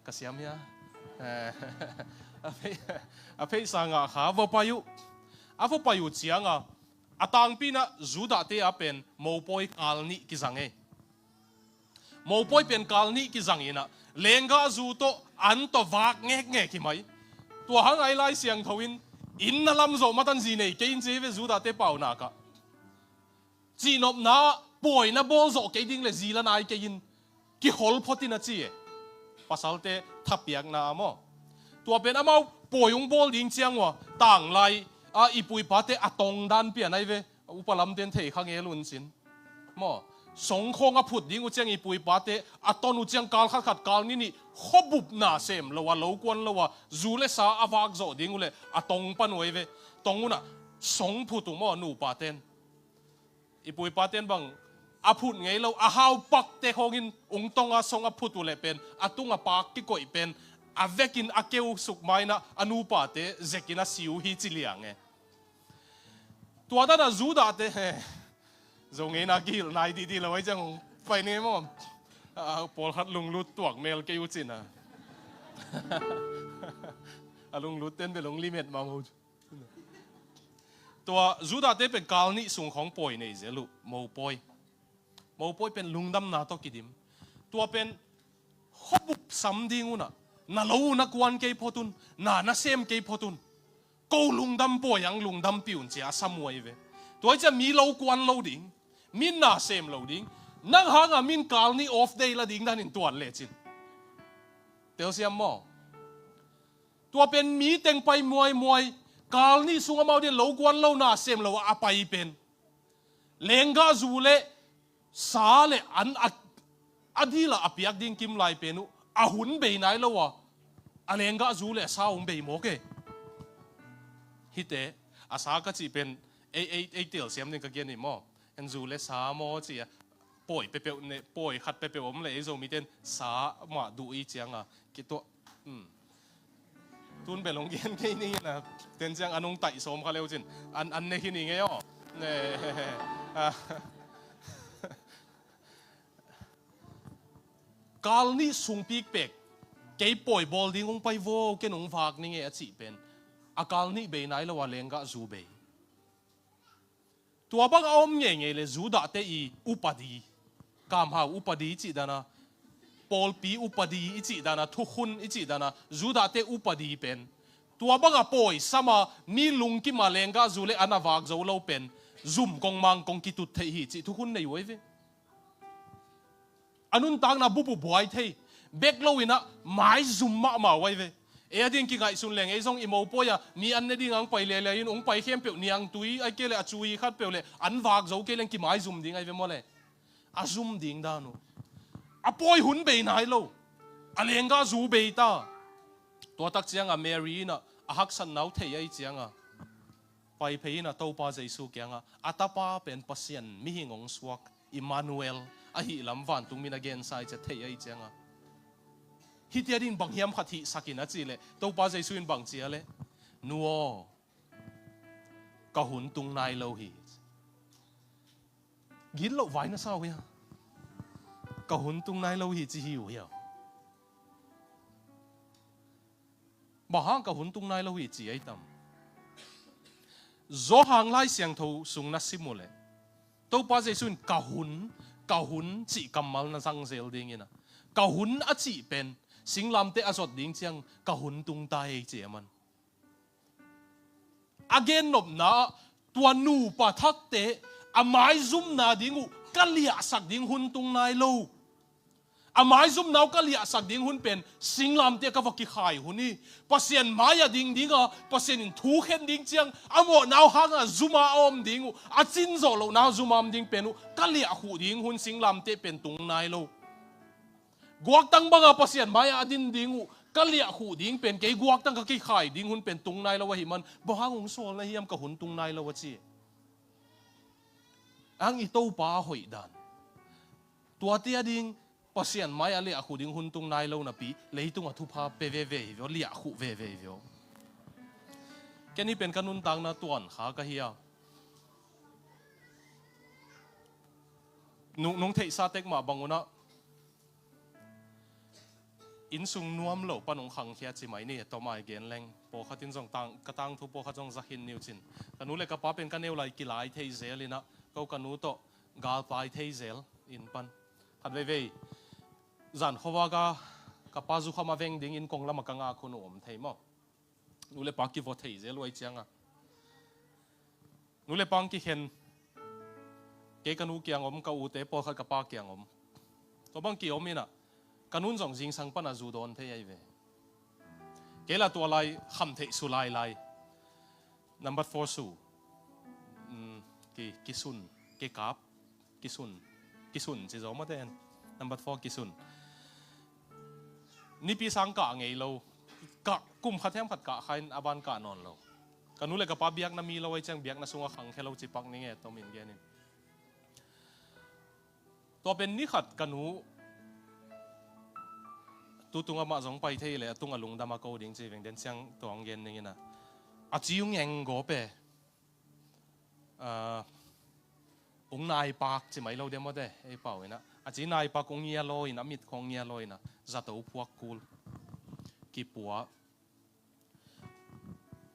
kasiam ya a phei sa nga kha vo payu chiang a atang pina zuda te a pen mo boy kal ni ki zange mo boy pen kal ni ki zangina lenga zu to an to vak nge ki mai tua hang ai lai siang thawin in na lam zo matan ji nei kein je ve zu da te pau na ka ji nop na boy na bol zo ke ding le ji la nai ke in ki hol photi na chi pasal te thapiak na mo tua pen amau poyung bol ding chiang wa tang lai a ipui pa te atong dan pian ai ve upalam ten thei khang e lun sin mo song khong a phut ding u chang ipui pa te aton u chang kal khat kal ni ni khobup na sem lo wa lo kwan lo wa zu le sa awak zo ding u le atong pan oi ve tong u na song phutu mo nu pa ten ipui pa ten bang a phut ngei lo a hau pak te khongin ung tong a song a phutu le pen atung a pak ki koi pen a vekin a keu suk mai na anu pa te zekina siu hi chiliang e tua da na zu da te zo ngei na gil nai di lo ai chang pai ne mo pol khat lung lut tuak mel ke u chin a lung lut ten be lung limit ma mo tua zu da te pe kal ni sung khong poi nei ze lu mo poi pen lungdam na to kidim tua pen hobup sam ding una na lo na kwan ke photun na sem ke photun ko lungdam po yang lungdam piun chia samoi ve tua cha mi lo kwan lo ding min na sem lo ding nang hanga min kal ni off day la ding dan in tuan le chin tel siam mo tua pen mi teng pai moi kal ni sunga mau de lo kwan lo na sem lo a pai pen lenga zu le sa le an adila apiak ding kim lai penu ahun be nai lo wa alenga zu le sa um be mo ke hite asa ka chi pen ei tel siam ning ka gen ni mo en zu le sa mo chi poi pe ne poi khat pe om le zo mi ten sa ma du i chiang a ki to tun be long gen ke ni na ten chang anong tai som kha leu chin an ne hi ni nge yo ne kal ni sung pik pek ke poi bol ding ong pai vo ke nong vak ni nge a chi pen a kal ni be nai lo wa lenga zu be tua bang om nge le zu da te i upadi kam ha upadi chi dana pol pi upadi i chi dana thu khun i chi dana zu da te upadi pen tua bang a poi sama mi lung ki ma lenga zu le ana wak zo lo pen zum kong mang kong ki tut thei hi chi thu khun nei woi ve anun tang na bubu boy thei bek lo ina mai zum ma wai ve e adin ki ngai sun leng e song imo poya ni an ne ding ang pai le in ong pai khem pe ni ang tui ai ke le achui khat pe le an wak zo ke leng ki mai zum ding ai ve mo le a zum ding da no a poi hun be nai lo a lenga zu be ta to tak chiang a Mary na a hak san nau thei ai chiang a pai phei na to pa Jesu kyang a atapa pen pasien mi hingong swak Emmanuel a hi lam van tung min again sai che thei ai chiang a hitiarin bang hiam khathi sakina chi le to pa Jesu in bang chia le nuo ka hun tung nai lo hi gin lo vai na sao ya ka hun tung nai lo hi chi hiu ya ba hang ka hun tung nai lo hi chi ai tam zo hang lai siang tho sung na simule to pa Jesu in ka hun chi kamal na sang zel ding ina ka hun a chi pen singlam te azot ding chiang ka hun tung tai che man again nop na tua nu pa thak te amai zum na dingu kalia sak ding hun tung nai lo amai zum nau kalia sak ding hun pen singlam te ka vaki khai huni pasien maya ding dinga pasien in thu khen ding chiang amo nau hanga zuma om dingu a chin zo lo nau zuma om ding penu kalia hu ding hun singlam te pen tung nai lo guak tang banga pasien maya adin dingu kalia hu ding pen ke guak tang ka ki khai ding hun pen tung nai lo wa hi man bo hangong sol na hiam ka hun tung nai lo wa chi ang ito pa hoi dan tua tia ding pasien maya le hu ding hun tung nai lo na pi leitung a thu pha pe ve ve vo lia hu ve ve vo cái này bên kanun tang na tuan khá cái hiya nung thấy sa tek mà bằng ngona in sung nuam lo panong khang khia chi mai ni to mai gen leng po khatin jong tang katang thu po kha jong zahin niu chin kanu le ka pa pen kaneu lai ki lai thei zelina ko kanu to gal pai thei zel in pan khat ve ve zan khowa ka pa zu khama veng ding in kong lama ka nga khunu om thei mo nu le pa ki vo thei zel wai changa nu le pang ki khen ke kanu kyang om ka u te po kha ka pa kyang om to bang ki omina kanun zong jing sang pana zu don thế ai về cái là tua lai kham thế su lai lai number 4 su ki sun ki kap ki sun chỉ giống mà tên number 4 ki sun ni pi sang cả ngày lâu cả kum khát hem khát cả khai aban cả non lâu kanun lại cả pa biak na mi lâu ai chang biak na sunga khang hello chi pak ni nghe to min gen in to ben ni khat kanu tu tung ama giống bay thế lệ tung alung đama câu đình chỉ về đến sang tuang gen này na à chỉ yung anh gõ bè ông nai park chỉ mấy lâu đêm mà đấy ai bảo vậy na à chỉ nai park ông nghe lôi na mít không nghe lôi na ra tàu phuak cool kí bùa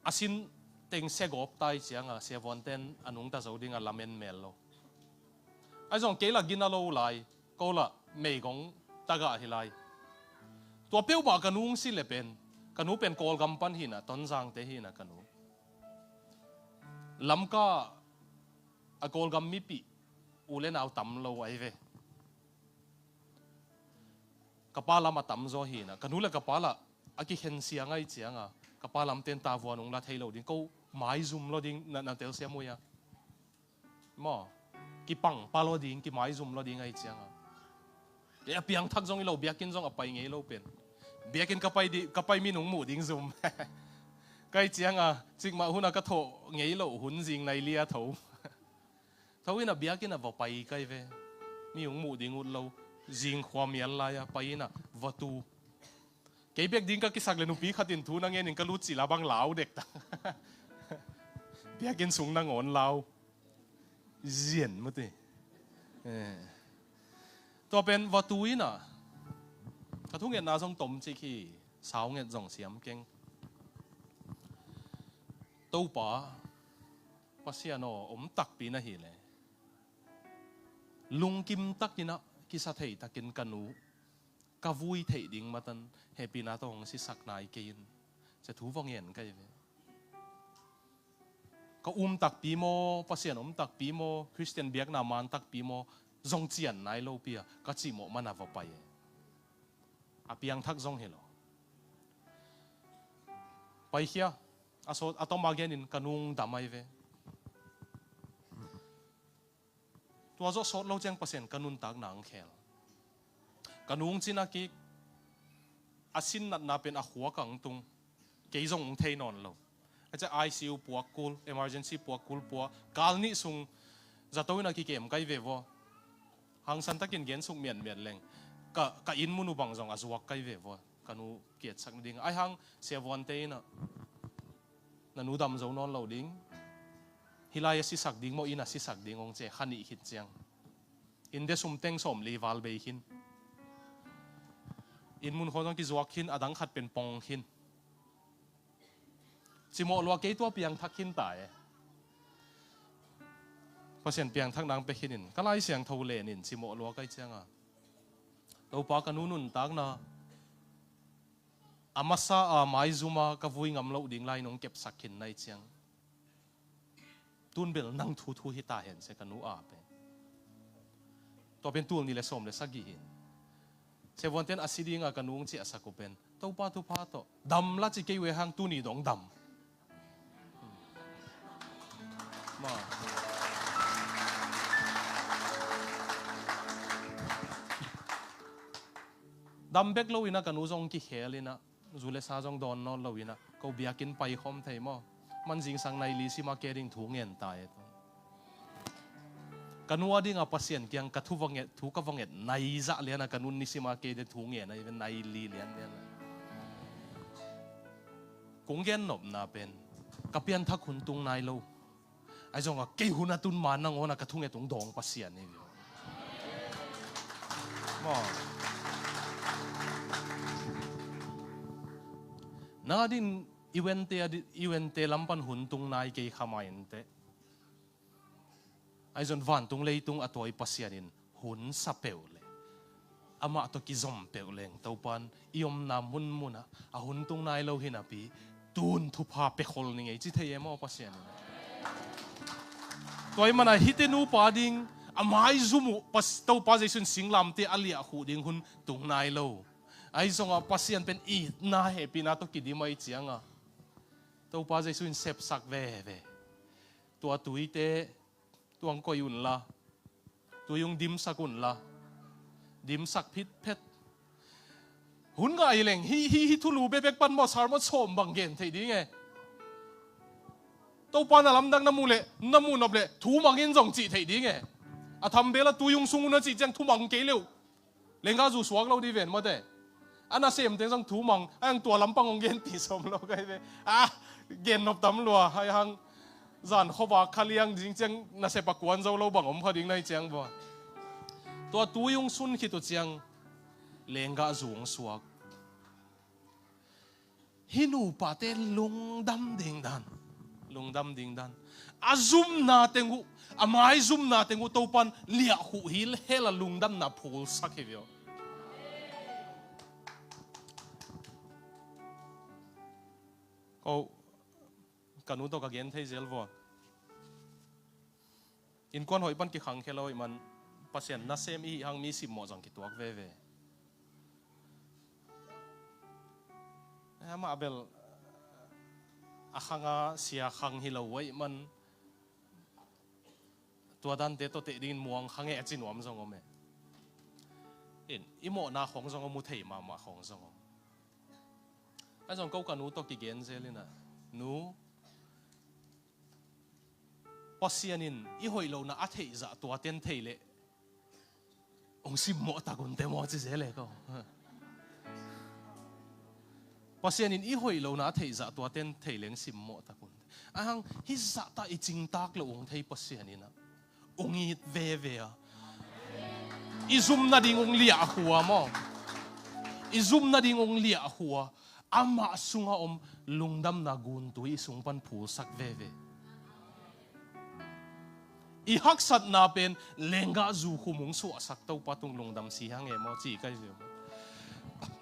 à xin tiếng xe gõ tai chiang à xe von ten anung ta giàu đình à làm men mel lo ai giống cái là gina lâu lại câu là mấy gong ta gạ thì lạiตัวเปี้ยวบ่ากนุงสิเลเป็นกนุเป็นกอลกัมปันหินะตอนจางเตหินะกนุลำก็กอลกัมมิปีอูเล่นเอาตำโลไอเวกป้าลำมาตำโซหินะกนุเลยกป้าละอากิเห็นเสียงไอเสียงอ่ะกป้าลำเต้นตาวัวนุงละเทโลดิ้งก็ไม้ซุ่มโลดิ้งนั่นเตลเสียมวยอ่ะมอกิปังปาโลดิ้งกิไม้ซุ่มโลดิ้งไอเสียงอ่ะเดี๋ยวเปียงทักจงอีโลเบียกินจงเอาไปไงโลเป็นเบียกินกับไปมีหนุ่มหมูดิ้งซุ่มใกล้เจียงอ่ะจิกมาหุ่นก็โถไงโลหุ่นจิงในเลียโถเท่านี้นะเบียกินอ่ะว่าไปใกล้เวมีหนุ่มหมูดิ้งอุ่นโลจิงความยันลายไปน่ะวัตถุเกี่ยเบียกดิ้งก็กิสักเลนุปีขัดตินทูนั่งเงี้ยนึงก็รู้จีละบังเหลาเด็กต่างเบียกินสูงนั่งอ่อนเหลาเจียนมั้งตีตัวเป็นวัตถุนี่น่ะถ้าทุกอย่างน่าสงตมจีขี้สาวเงี้ยส่งเสียมเก่งตัวป่าภาษาโนอมตักปีน่ะเหี้ยเลยลุงกิมตักกินะกิสัตย์ตักกินกันนูกาวุยเทดิ่งมาตันเฮปีน่าตองสิสักนายกินจะถูฟงเงินกันเลยก็ตักปีโมภาษาโนตักปีโมคริสเตียนเบียกนามันตักปีโมจงเจียนนายโลเปียก็จีโมมันเอาไปอาเปียงทักจงเฮโลไปเฮียอาโซอาตมาเกนินกันุงดำไอเวตัวโจโซโลเจงเปอร์เซ็นต์กันุนตักหนังเขลกันุงจีนักกิอาสินนัดนาเป็นอาหัวกังตุงเกยจงเทนอนโลอาจจะ ICU ปัวกูล emergency ปัวกูลปัวกาลนี่ซุงจะตัวนักกิเกมไกเววหังสันตะกินเกนสุกเมียนแรงก็อินมุนุบังจงอาจวักไกเววกันูเกียรติสักนิดไอหังเสียวันเตนะนันูดำจงนอนเหล่าดิ้งฮิลายสิสักดิ้งโมอินะสิสักดิ้งองเจขันอีหิตเจียงอินเดสุมเต็งสมลีวาลเบยินอินมุนคนต้องกิจวักหินอดังขัดเป็นปองหินจิโมลัวเกยตัวเปียงทักหินตายพอเสียนเปียงทักนางไปหินินก็ไล่เสียงทูเลนินจิโมลัวใกล้เจียงอ่ะตัวปากันนุนตักนะอามาซาอาไมซูมากวุยงำเล่าดิ่งไล่น้องเก็บสักหินในเจียงตุนเบลนั่งทูฮิตาเห็นเสกันนูอาเป็นตัวเป็นตัวนี่เลยสมเลยสักกี่หินเชวันเทนอาศิดิงอากันนุงจีอาสักเป็นตัวป้าตัวป้าตัวดำละจีเกยเวหังตุนี่ดองดำมาดำเบกโลวินะกันนูจงกี่เขลินะจูเลซาจงดอนนอนโลวินะเขาเบียกินไปคอมไทยมั้งมันจริงสังในลิซิมาเกริงถูเงินตายกันวัวดิ้งอาภาษณ์ยังกระทุวังเงินถูกวังเงินในจะเลี้ยนะกันนุนนิซิมาเกริงถูเงินในเป็นในลีเลี้ยนเนี่ยกงเงินหนบนาเป็น kapian thak hun tung nai lo ai zonga ke huna tun man nang ona ka thunge tung dong pasian ni mo na din iwente lampan hun tung nai ke khamain te ai zon van tung lei tung atoi pasianin hun sapeu le ama to ki zom peu leng topan iom nam hun muna a hun tung nai lo hinapi tun thu pha pe khol ni ngai chi thei emo pasian toy mana hitenu pading amai zumu pas to pa jaisun singlam te alia khu ding hun tung nai lo ai zonga pasian pen I na happy na to kidi mai chianga to pa jaisun sep sak ve tua tuite tuang ko yun la tu yung dim sakun la dim sak phit phet hun ga ileng hi thulu bebek pan mo sar mo som bang gen thei ding e to pa na lam dang namu nop le thu mangin jong chi thei ding e a tham bela tu yung sung na chi chang thu mang ke leu lenga zu suak lo di ven mo de ana sem teng jang thu mang ang tua lam pang ong gen ti som lo kai ve gen nop tam lo hai hang zan khowa khaliang jing chang na se pakwan zo lo bang om phading nai chang bo to tu yung sun khi to chang lenga zuang suak hinu pa te lungdam ding dan azum na tengu amai zum na tengu topan lia hu hil hela lungdam na phul sakhivyo ko kanu to ka gen thei zel vo in kon hoi pan ki khang kheloi man pasien na sem I hang mi sim mo jang ki tuak ve ama abel akhanga sia khang hilawai man tua dan te to te din muang khange achin wam jong ome in imo na khong jong mu thei ma khong jong ai jong ko kanu to ki gen zelina nu pasianin I hoilo na athei za tua ten thei le ong sim mo ta gun te mo chi zele ko pasianin I hoilo na athei za tua ten thei leng sim mo ta gun ahang hi za ta I ching tak lo ong thei pasianina ong I ve a I zum na ding ong lia huwa mo I zum na ding ong lia huwa ama sunga om lungdam na gun tu I sung pan phul sak ve I hak sat na pen lenga zu khumung su sak to patung lungdam si hang e mo chi kai ju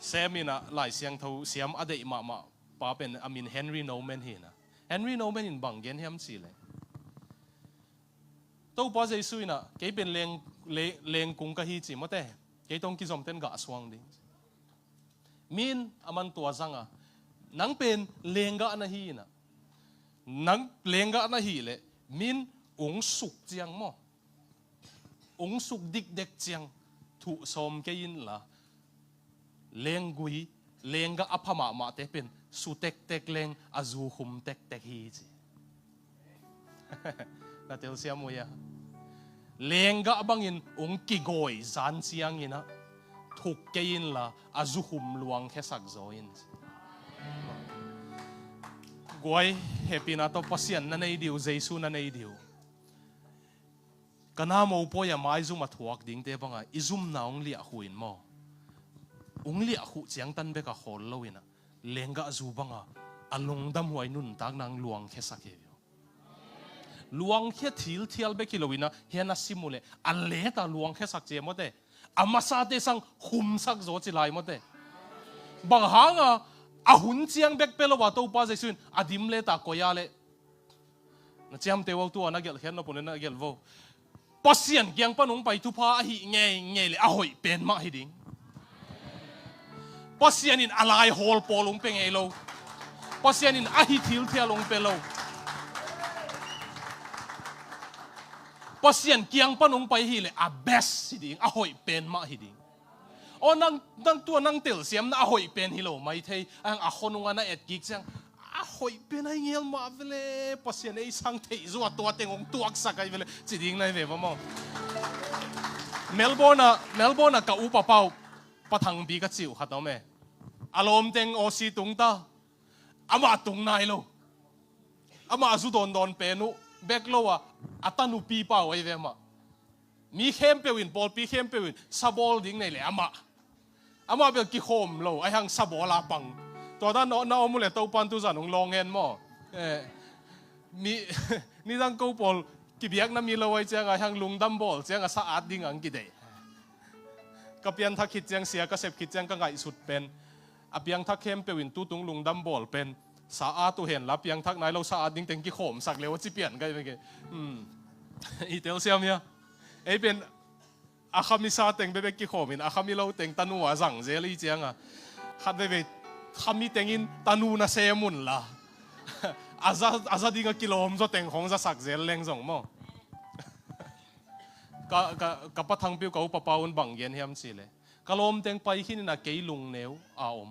semina lai siang tho siam adei ma pa pen amin Henry Norman hi na Henry Norman in bangen hiam chi le to pa jai suina ke pen leng kung ka hi chi mo te ke tong ki zom ten ga swang ding min aman tua zanga nang pen lenga na hi na nang lenga na hi le min ong suk chiang mo ong suk dik dek chiang thu som ke in la lengui lenga aphama ma te pen su tek leng azu hum tek hi chi na tel sia mo ya lenga bangin ong kigoi zan chiang ina thuk ke in la azu hum luang khe sak zo in goi happy na to pasian na nei diu jesu na nei diu kana mo po ya mai zum athuak ding te banga izum na ong lia huin mo ong lia hu chiang tan be ka hol loina lenga zu banga alung dam huai nun tak nang luang khe sakhe luang khe thial be kilowina hiana simule alle ta luang khe sak che mo te amasa te sang hum sak zo chi lai mo te bang hanga ahun chiang bek pelo wa to pa jaisun adim le ta koya le na chiam te wo tu ana gel hen no punen na gel vo pasian gyang panung pai tu pha hi nge le ahoi pen ma hi ding pasian in alai hol polung peng elo pasian in ahi thil thialong pelo pasian kyang panung pai hi le a best hi ding ahoi pen ma hi ding o nang tu nang tel siam na ahoi pen hi lo mai thei ang a khonunga na et gik chang ahoi pen ai ngel ma vele pasian ei sang thei zo to tengong tuak sakai vele chiding nai ve mo Melbourne ka upa pau pathang bi ka chiu khato me alom teng o si tung ta ama tung nai lo ama azu don penu beklowa atanu pi pa wai ve ma mi khem pewin bol pi khem pewin sabol ding nei le ama bel ki khom lo ai hang sabola pang to da no na omule to pan tu zanong long hen mo mi ni dang ko pol ki biak na mi lo ai chang ai hang lungdam bol chang a sa at ding ang ki de kapian thak khit chang sia ka sep khit chang ka ngai sut pen apiang thak khem pewin tu tung lungdam bol pen sa a tu hen la piang thak nai lo sa a ding teng ki khom sak lewa chi pian kai ke i tel siam ya ei pen a khami sa teng be ki khomin a khami lo teng tanu a zang je li chiang a khat be khami tengin tanu na se mun la aza dinga kilom zo teng khong za sak zel leng zong mo ka pathang piu ka pa paun bang yen hiam chi le kalom teng pai hin na ke lung neu a om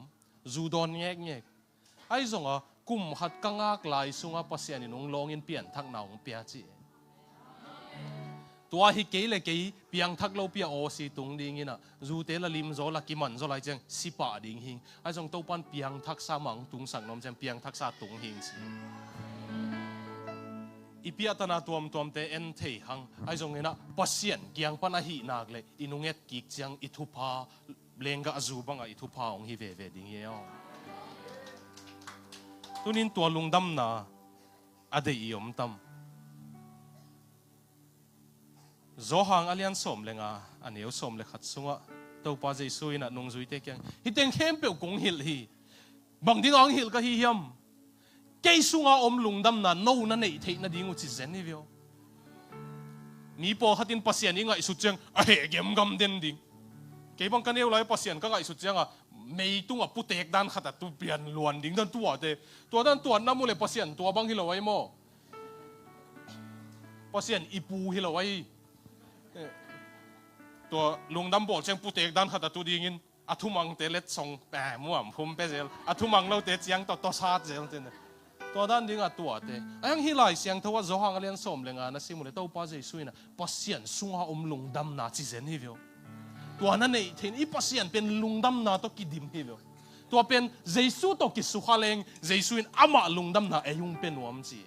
zu don ngek ai zong a kum hat kangak lai sunga pasian inung longin pian thak naung pia chi tua hi ke le ke piang thak lo pia o si tung ding ina zu te la lim zo la ki man zo lai chang si pa ding hing ai zong to pan piang thak sa mang tung sang nom chang piang thak sa tung hing si ipia tana tuam te en thei hang ai zong ina pasian kiang pan a hi nak le inunget kik chang ithupa lenga azu banga ithupa ong hi ve ding ye tunin tua lungdam na ade iom tam zohang alian som lenga aneu som le khat sunga to pa jesu ina nong zui te kyang hiteng khem pe kong hil hi bang ding ang hil ka hi hiam ke sunga om lungdam na no na nei the na dingu chi zen ni vio ni po hatin pasian inga isu chang a he gem gam den ding ke bang kaneu lai pasian ka ngai su chang a mei tunga putek dan khata tu pian luan ding dan tua te tua dan tua na mule pasian tua bang hilawai mo pasian ipu hilawaiตัวลุงดำบอกเช่นผู้เตกดันขัดตัวดิ่งอัทุมังเตล็ดส่งแปะมั่วพุ่มเปเซลอัทุมังเราเตจียงตัวซาเซลเจนตัวด้านดิ่งอัตัวเตไอ้ยังฮิไลเสียงทว่าจะหางเลี้ยงสมเลยงานนั่นสิมุเลยตัวป้าเจสุยนะปัสเซียนสุ่งหาลุงดำนาจิเซนฮิวิโอตัวนั้นเนี่ยเห็นอีปัสเซียนเป็นลุงดำนาตัวกิดิมฮิวิโอตัวเป็นเจสุตัวกิสุขเลงเจสุยอามาลุงดำนาเอยุงเป็นวมจี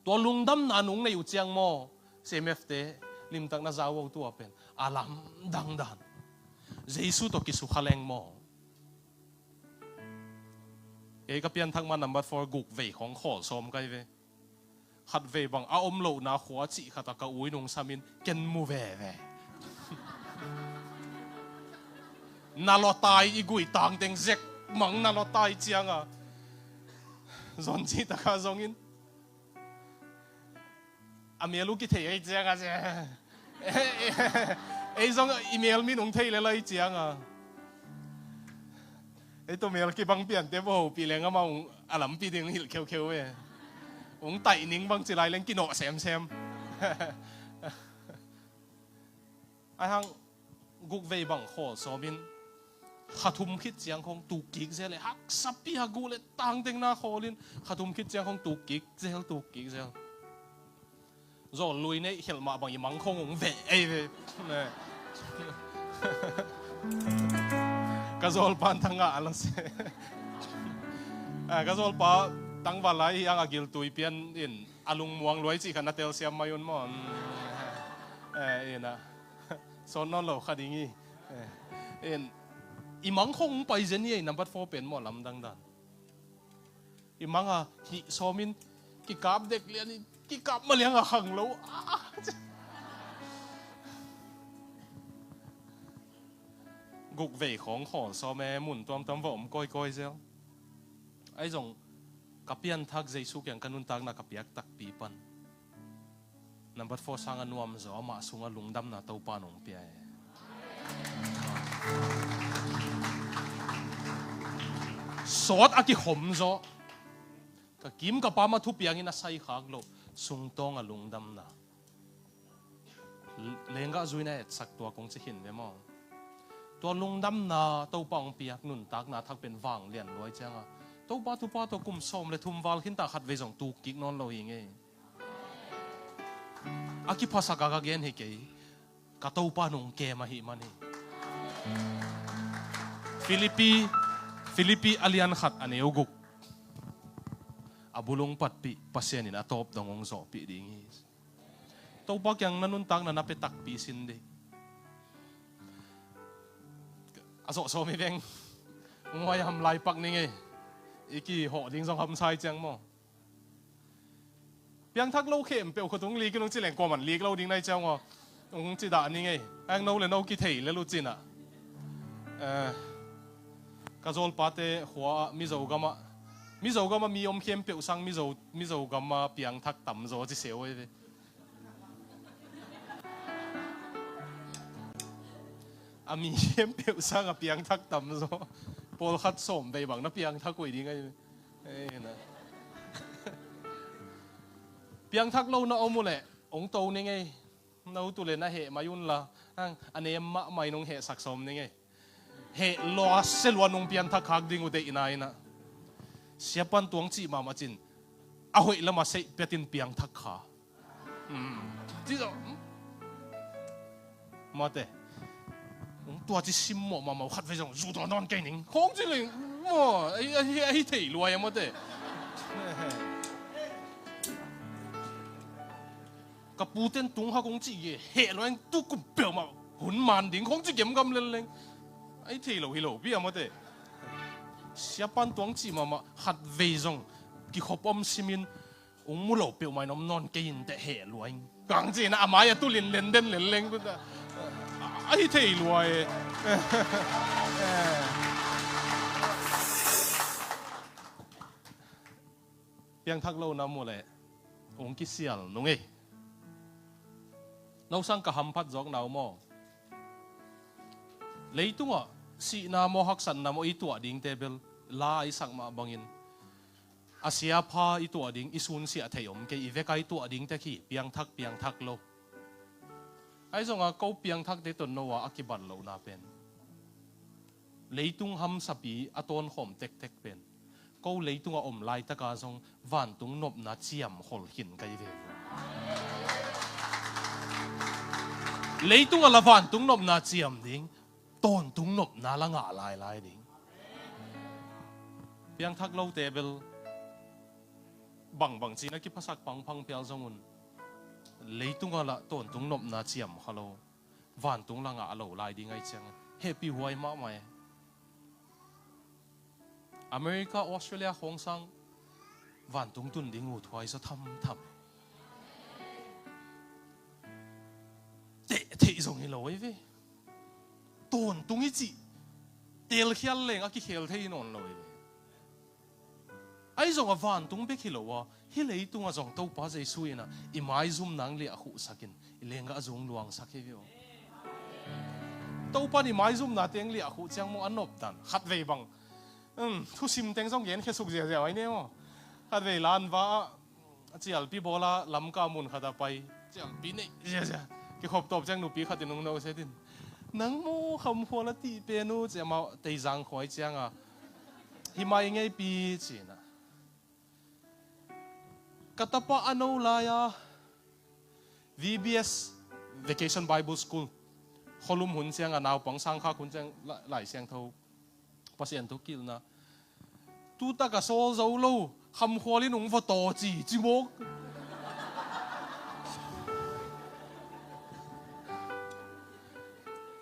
ตัวลุงดำนาหนุ่งในอยู่เจียงโมเซมเอฟเตลิมตักนาจาวตัวเป็นอาลัมดังดันเจสุตกิสุขเลงโมเอกเปียนทักมานัมบัด4กุกเวของขอสมกันเวขัดเวบังอาอมโลนาหัวจิขัดกะอุ้ยนงสามินเกนมูเวนาลอตายอีกุยต่างเต็งเซกมังนาลอตายเจียงอ่ะจอนจีตะกาจงอินอเมลูกิเทยเจียงอ่ะเจ้ไอ้จงอีเมลมีนงเทยเลยเจียงอ่ะไอ้ตัวเมลกี่บังเปลี่ยนเต็มโอ้ปีแรงก็มาองอาลัมปีดึงหิลเขียวเว้ยองไต่นิ่งบังจิไรเล่นกินโอแซมไอ้ฮังกุกเวบังขอสอบินขัดทุมคิดเจียงของตูกิกเซลเลยฮักสับปีฮักกูเลยต่างเต็งหน้าคอลินขัดทุมคิดเจียงของตูกิกเซลจอลุยเนี่ยเห็นมาบางอย่างมังคงองเวไอ้เว้ยกระโจลปานทั้งอ่ะลังเสกระโจลปาตั้งวันไรยังอากิลตุยเปียนอินอาลุงมวงรวยจีขันนัดเตลเซียมมายุนมอนอินนะโซนนอนเหล่าคดีงี้อินอีมังคงไปเจนี่นับบัดโฟเป็นหมอลำดังดันอีมังอ่ะฮิโซมินกิกาบเด็กเรียนกิกาบมาเลี้ยงอ่ะขังแล้วกุกเวของขอซอแม่หมุนตัวตำผมก้อยเซลไอ้จงกับเปียนทักใจสุกอย่างกันนุนตักนักกับเปียกตักปีปันนับบัดโฟสังอันวมจอมาสุงลุงดำนาเต้าปานองเปียสอดอากิขมจอกับกิมกับปามาทุบอย่างนี้นะใส่ขากโลสุงตองลุงดำนาเลงก็จุยเนี่ยสักตัวคงจะเห็นไหมมั้งตัวลุงดำนาเต้าปองเปียกนุนตักนาทักเป็นว่างเลียนรวยจังอ่ะเต้าป้าทุป้าตัวกุมส้มเลยทุ่มวาลขึ้นตาขัดเวจงตูกิกนอนเราอย่างเงี้ยอากิภาษากากาเกนเฮเกยกะเต้าป้านงเกมาหิมันนี่ฟิลิปปีอาเลียนขัดอันเอวกุก abulong patpi pasyanin atop dongong zo pi dingis to pa kyang nanuntang na napetak pi sindi aso so mi beng ngoi ham lai pak ninge iki ho ding song ham sai chang mo piang thak lâu khem pe ko tung li ki nong chi leng ko man li lâu ding nai chang ngo ong chi da ni nge ang no le no ki thei le lu chin a ka zol pa te hua mi zo gama mi om khem pe sang mi zo gama piang thak tam zo chi seo e a mi khem pe sang a piang thak tam zo pol khat som be bang na piang thak koi ding ngai na piang thak lâu na omu le ong to ni ngai nấu tụi lên na hệ mà yun là anh em mà mày nông hệ sạc sớm này hệ lo sẽ luôn nông pian thắc hắc đi ngồi đây này na siapa tuang chỉ mà chín à hội là mà sẽ biết tin piang thắc khá chứ đâu mà thế tua chỉ sim mà khát phải giống dù non cái nín không chứ liền mà ấy thấy luôn mà thế cái bút tên tung hạ công chỉ hệ loạn tu cũng biểu mà huấn màn đến không chỉ kiếm cầm lên ấy thì lâu bây giờ mà thế xếp ban tuang chỉ mà hạt về rong cái hộp âm ximin ông mua lẩu biểu mày nằm non cái hình để hệ loạn càng gì na mày tu lên bữa ta ấy thì loạn piang thắc lâu năm mua lệ ông cái xial đúng không nấu sang cả hầm phát gió nào mò lấy tung à si na mo hắc san na mo itu ding table la isak ma bangin asia pha itu ding isun si a thayom ke ive kai tu ding te khi piang thak lo ai zong a ko piang thak te ton no wa akiban lo na pen lấy tung ham sapi aton khom tek pen ko lấy tung a om lai ta ka zong van tung nop na chiam hol hin kai ve lấy tung là van tung nộp na chiam ding tôn tung nộp na là ngã lại ding piang thắc lâu table bằng chi na ki pasak pang pial zongun lấy tung là tôn tung nộp na chiam hello van tung là ngã lâu lại ding ai chang happy huai ma mai America Australia Hong Kong van tung tun ding u thoi sa tham thế giống như lối vậy tổn tung ý chị tel khial lên cái khial thế non lối ấy giống van tung biết khi lối hi lấy tung à giống tàu pa dây suy na imai zoom nang lia khu sakin lên cái giống luang sakhe vio tàu pa ni mai zoom na tiếng lia khu chang mo anop tan khát về bằng thu sim tiếng giống yến khi sục dẻ ấy nè mo khát về lan va chỉ alpi bola lam ka mun khata pai chỉ alpi này cái hộp tộp chẳng nụ bí khát nông nâu sẽ tin nắng mô khăm hoa là tì bê nô chỉ mà tây giang khỏi chẳng à hi mai ngay bí chỉ na katapa ano la ya VBS Vacation Bible School holum hun chẳng à nào bằng sang khá hun chẳng lại sang thâu pasien thâu kil na tu ta cả số dấu lâu khăm hoa li nông vào tổ chỉ mốc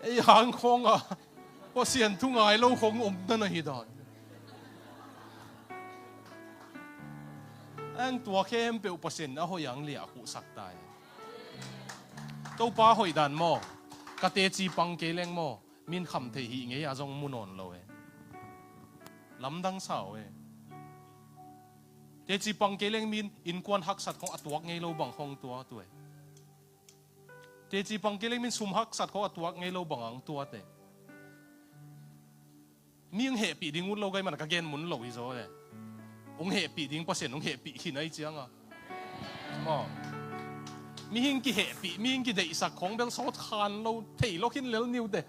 ấy hàng không à, có xiên thu ngài lâu không đó là hiện đại. Anh tua khem biểu bớt xiên ở hồi yang liệt hụ sắc đại. Đâu ba hồi đàn mò, cái tê chi bằng cái leng mò, min khăm thể hiện nghe à trong muôn ổn rồi. Lắm đăng sao ấy. Tê chi bằng cái leng min in quan hắc sát không atuak nghe lâu bằng không tua tuổi. Tê chỉ bằng cái lên mình sum hắc sát khó tuak ngay lâu bằng ang tuat đấy, miếng hệ bị đi ngút lâu cái mà cái gen muốn lâu rồi đấy, ông hệ bị đi pasien ông hệ bị khi nãy chăng à, mà miếng cái hệ bị miếng cái đại sắc không biết số khan lâu thấy lâu khi lâu nhiều đấy,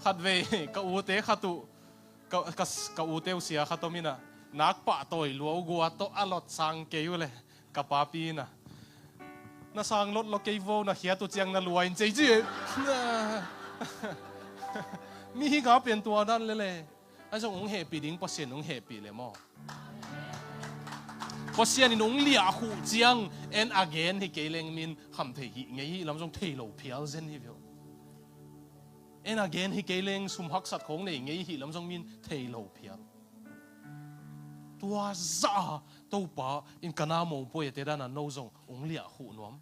khát về cái u tế khát tu cái u tế xia khát tu mina nák pa tôi luau gua to alot sang kêuเลยcái pa pi na na sang lot lo kay vo na hiya to chiang na luwain chay chứ mi hi ngã pen tua dan le le anh xong ông hệ bị đính pasien ông hệ bị le mo pasien in ong lia khu chiang and again hi keleng min kham thei hi ngei lam jong thei lo phial zen hi veo and again hi keleng sum hak sat khong nei ngei hi lam jong min thei lo phial tua za to pa in kana mo po ye te da na no jong ong lia khu nom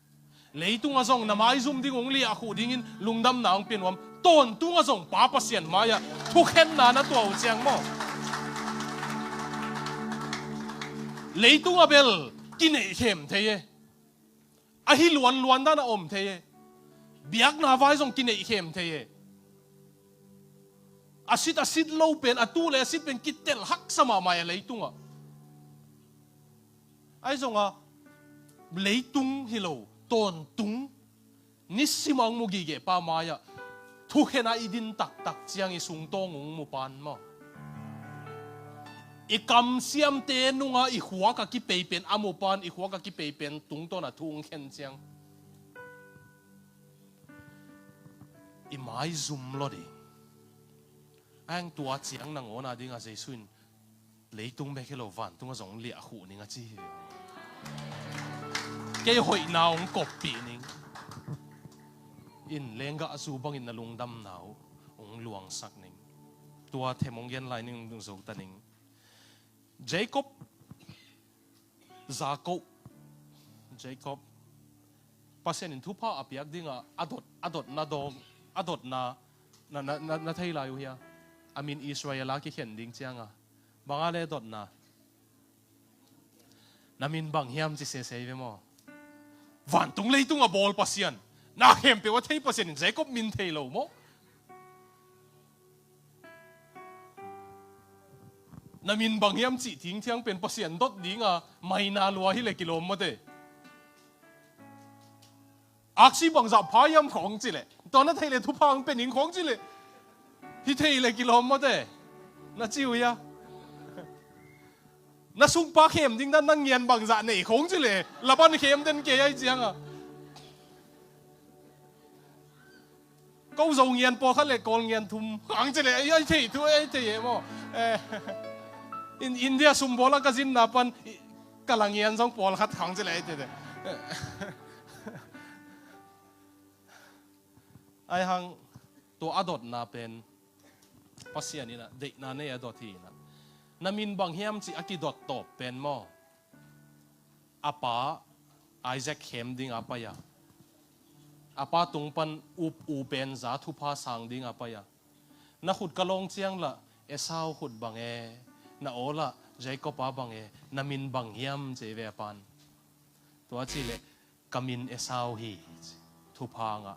leitung azong na mai zum ding ong lia khu ding in lungdam na ong pinwam ton tung azong pa pasien maya thu khen na to chiang mo leitung abel kinei hem theye a hi luan da na om theye biak na vai jong kinei hem theye asit lo pen atu le asit pen kitel hak sama maya leitunga ai jong a leitung hilo ton tung nisimang mo gige pa maya thu hena idin tak chiang isung tong ung mo pan mo ikam siam te nunga i huwa ka ki peipen amo pan i huwa ka ki peipen tung to na thung khen chiang i mai zum lo di ang tua chiang nang ona ding a jesuin leitung be khelo van tung a jong lia khu ni nga chi cái hội nào cũng copy nín in lenga asu bang in nalung dam nào ông luang sak nín tua thêm ông gen lại nín dung dấu ta nín Jacob pasien in thupa apiak dinga adot na thei lai u hia amin Israel ki khen ding chianga bangale dot na namin bang hiam chi se ve mo van tung leitung a bol pasien na hem pe wa thei pasien in Jacob min thei lo mo namin bang hiam chi thing thiang pen pasien dot dinga mai na lua hi le kilom mo te aksi bang za phayam khong chi le to na thei le thu phang pen ing khong chi le hi thei le kilom mo te na chiu ya na sung pa khem ding dan nang nghian bang za nei khong chi le laban khem den ke ai chiang a câu dầu nghiền po khát lệ con nghiền thum kháng chỉ lệ ai thấy thôi ai thấy mo in India sum bola kazin napan kalang nghiền giống po khát kháng chỉ lệ thế đấy ai hang to adot na pen pasien ina de na ne adot hi na namin bang hiam chi akidot top pen mo apa Isaac hem ding apa ya apa tungpan pen za thu pa sang ding apa ya na khut kalong chiang la Esau khut bange na ola Jacob a bange namin bang hiam che ve pan to chi le kamin Esau hi thu pa nga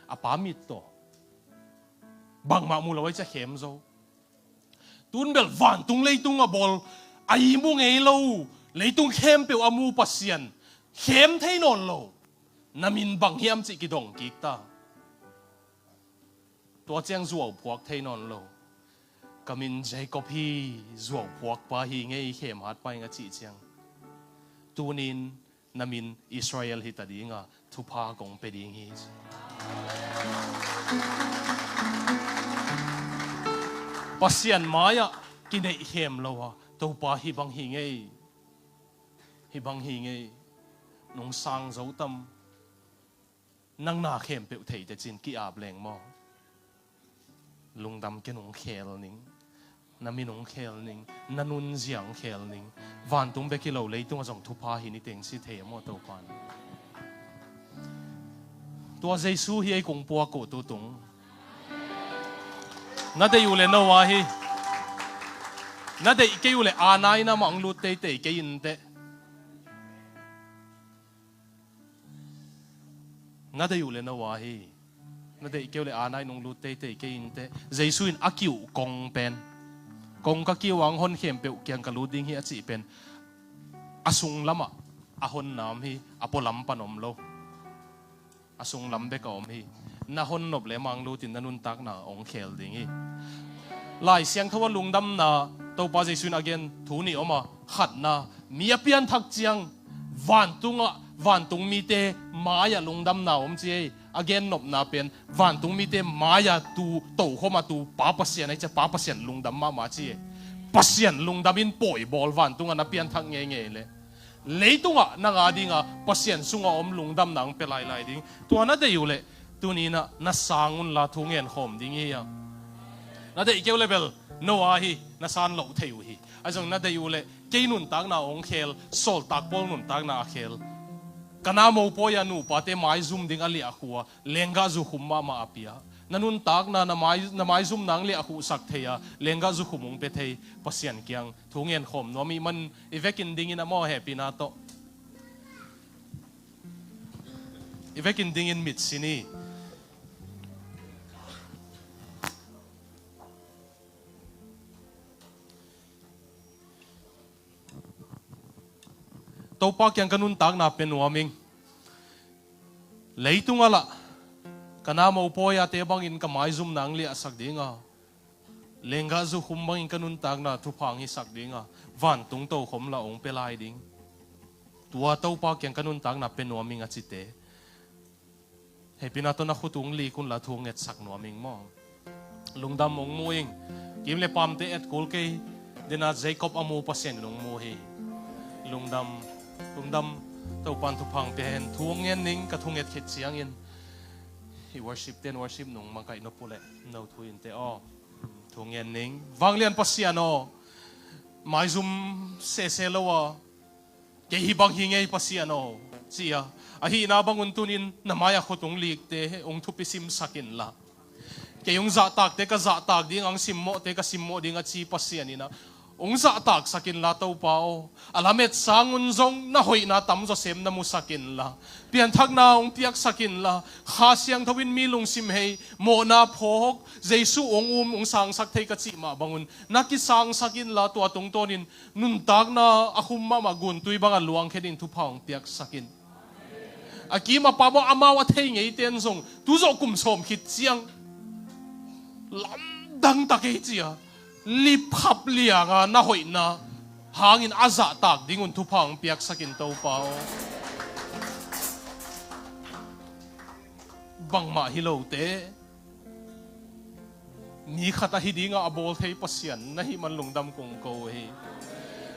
apa mit to bang ma mu lawai cha hem zo tun bel van tung leitung a bol ai mu ngei lo leitung khem pe amu pasien khem thei non lo namin bang hiam chi ki dong ki ta to chiang zuo puak thei non lo kamin Jacob hi zuo puak pa hi ngei khem hat pai nga chi chiang tunin namin Israel hi tadinga thupa gong pe ding hi pasien maya kinai hem lo to pa hi bang hi ngei nong sang zo tam nang na khem pe thei te chin ki ap leng mo lungdam ke nong khel ning nami nong khel ning nanun jiang khel ning van tung be ki lo leitung azong thupa hi ni teng si the mo to pan to Jesu hi ai kong po ko tu tung na de yu le no wa hi na de ke yu le anai na mang lu te ke in te na de yu le na wa hi na de ke le anai nong lu te ke in te Jesu in akiu kong pen kong ka ki wang hon khem pe kyang ka lu ding hi a chi pen asung lama a hon nam hi apolam panom lo asung lam be ka om hi na hon nop le mang lu tin nanun tak na ong khel ding hi lai siang thawa lungdam na to pa Jesu again thu ni oma khat na mi apian thak chiang van tung mi te maya lungdam na om chi again nop na pen van tung mi te maya tu to khoma tu pa pasien ai cha pa pasien lungdam ma chi pasien lungdam in poi bol van tung ana pian thak nge le lấy tung à na ngã đi ngà pasien sung à lungdam nang pe lai ding tua na de yule tu ni na sangun la thu nghen khom ding hi ya na de kêu level no a hi na san lo theu hi azong na de yule ke nun tak na ong khel sol tak pol nun tak na khel kana mo po ya nu pa te mai zoom ding ali a khuwa lenga zu khumma ma apia nanun tak na mai zoom nang le a khu sak theya lenga zu khumung pe thei pasien kyang thu nghen khom no mi man ivekin ding in a mo happy na to ivekin ding in mit sini tàu pa kyang kanun tak na penuaming leitung ala kana mo poya te bangin kamai zum nang li asak dinga lenga zu humbang in kanun tak na thu phang hi sak dinga van tung to khom la ong pelai ding tua tàu pa kyang kanun tak na penuaming achite he pinato na khutung li kun la thung et sak nuaming mo lungdam ong muing kim le pam te et kol ke dena jacob amu pasien nong mo he lungdam tàu pan thu phang pe hen thuang ngen ning ka thung et khit chiang in hi worship nong mang kai no pole no thu in te o thuang ngen ning wanglian pasiano mai zum se lowa ke hi bang hi ngei pasiano chia a hi na bangun tunin na maya khotung lik te ong thu pisim sakin la ke yung za tak te ka za tak ding ang simmo te ka simmo ding a chi pasianina ong za tak sakin la tàu pao alamet sangun zong na hoi na tam zo sem na mu sakin la pian thak na ong piak sakin la kha siang thawin mi lung sim hei mo na phok jesu ong sang sak thei ka chi ma bangun na ki sang sakin la to tung tonin nun tak na akhum ma gun tui banga luang khenin thu phang piak sakin aki ma pa mo amawa thei ngei ten zong tu zo kum som khit chiang lam dang takei chia lip khap lianga na hoi na hangin aza tak dingun thu phang piak sakin tàu pao bang ma hilo te ni khata hi dinga abol thei pasian na hi man lungdam kong ko he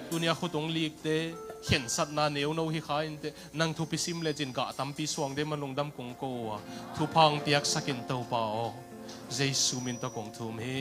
tunia khutung lik te hian sat na neu no hi khain te nang thu pisim le jin ka tampi suang de man lungdam kong ko wa thu phang piak sakin tàu pao jesu min ta kong thum he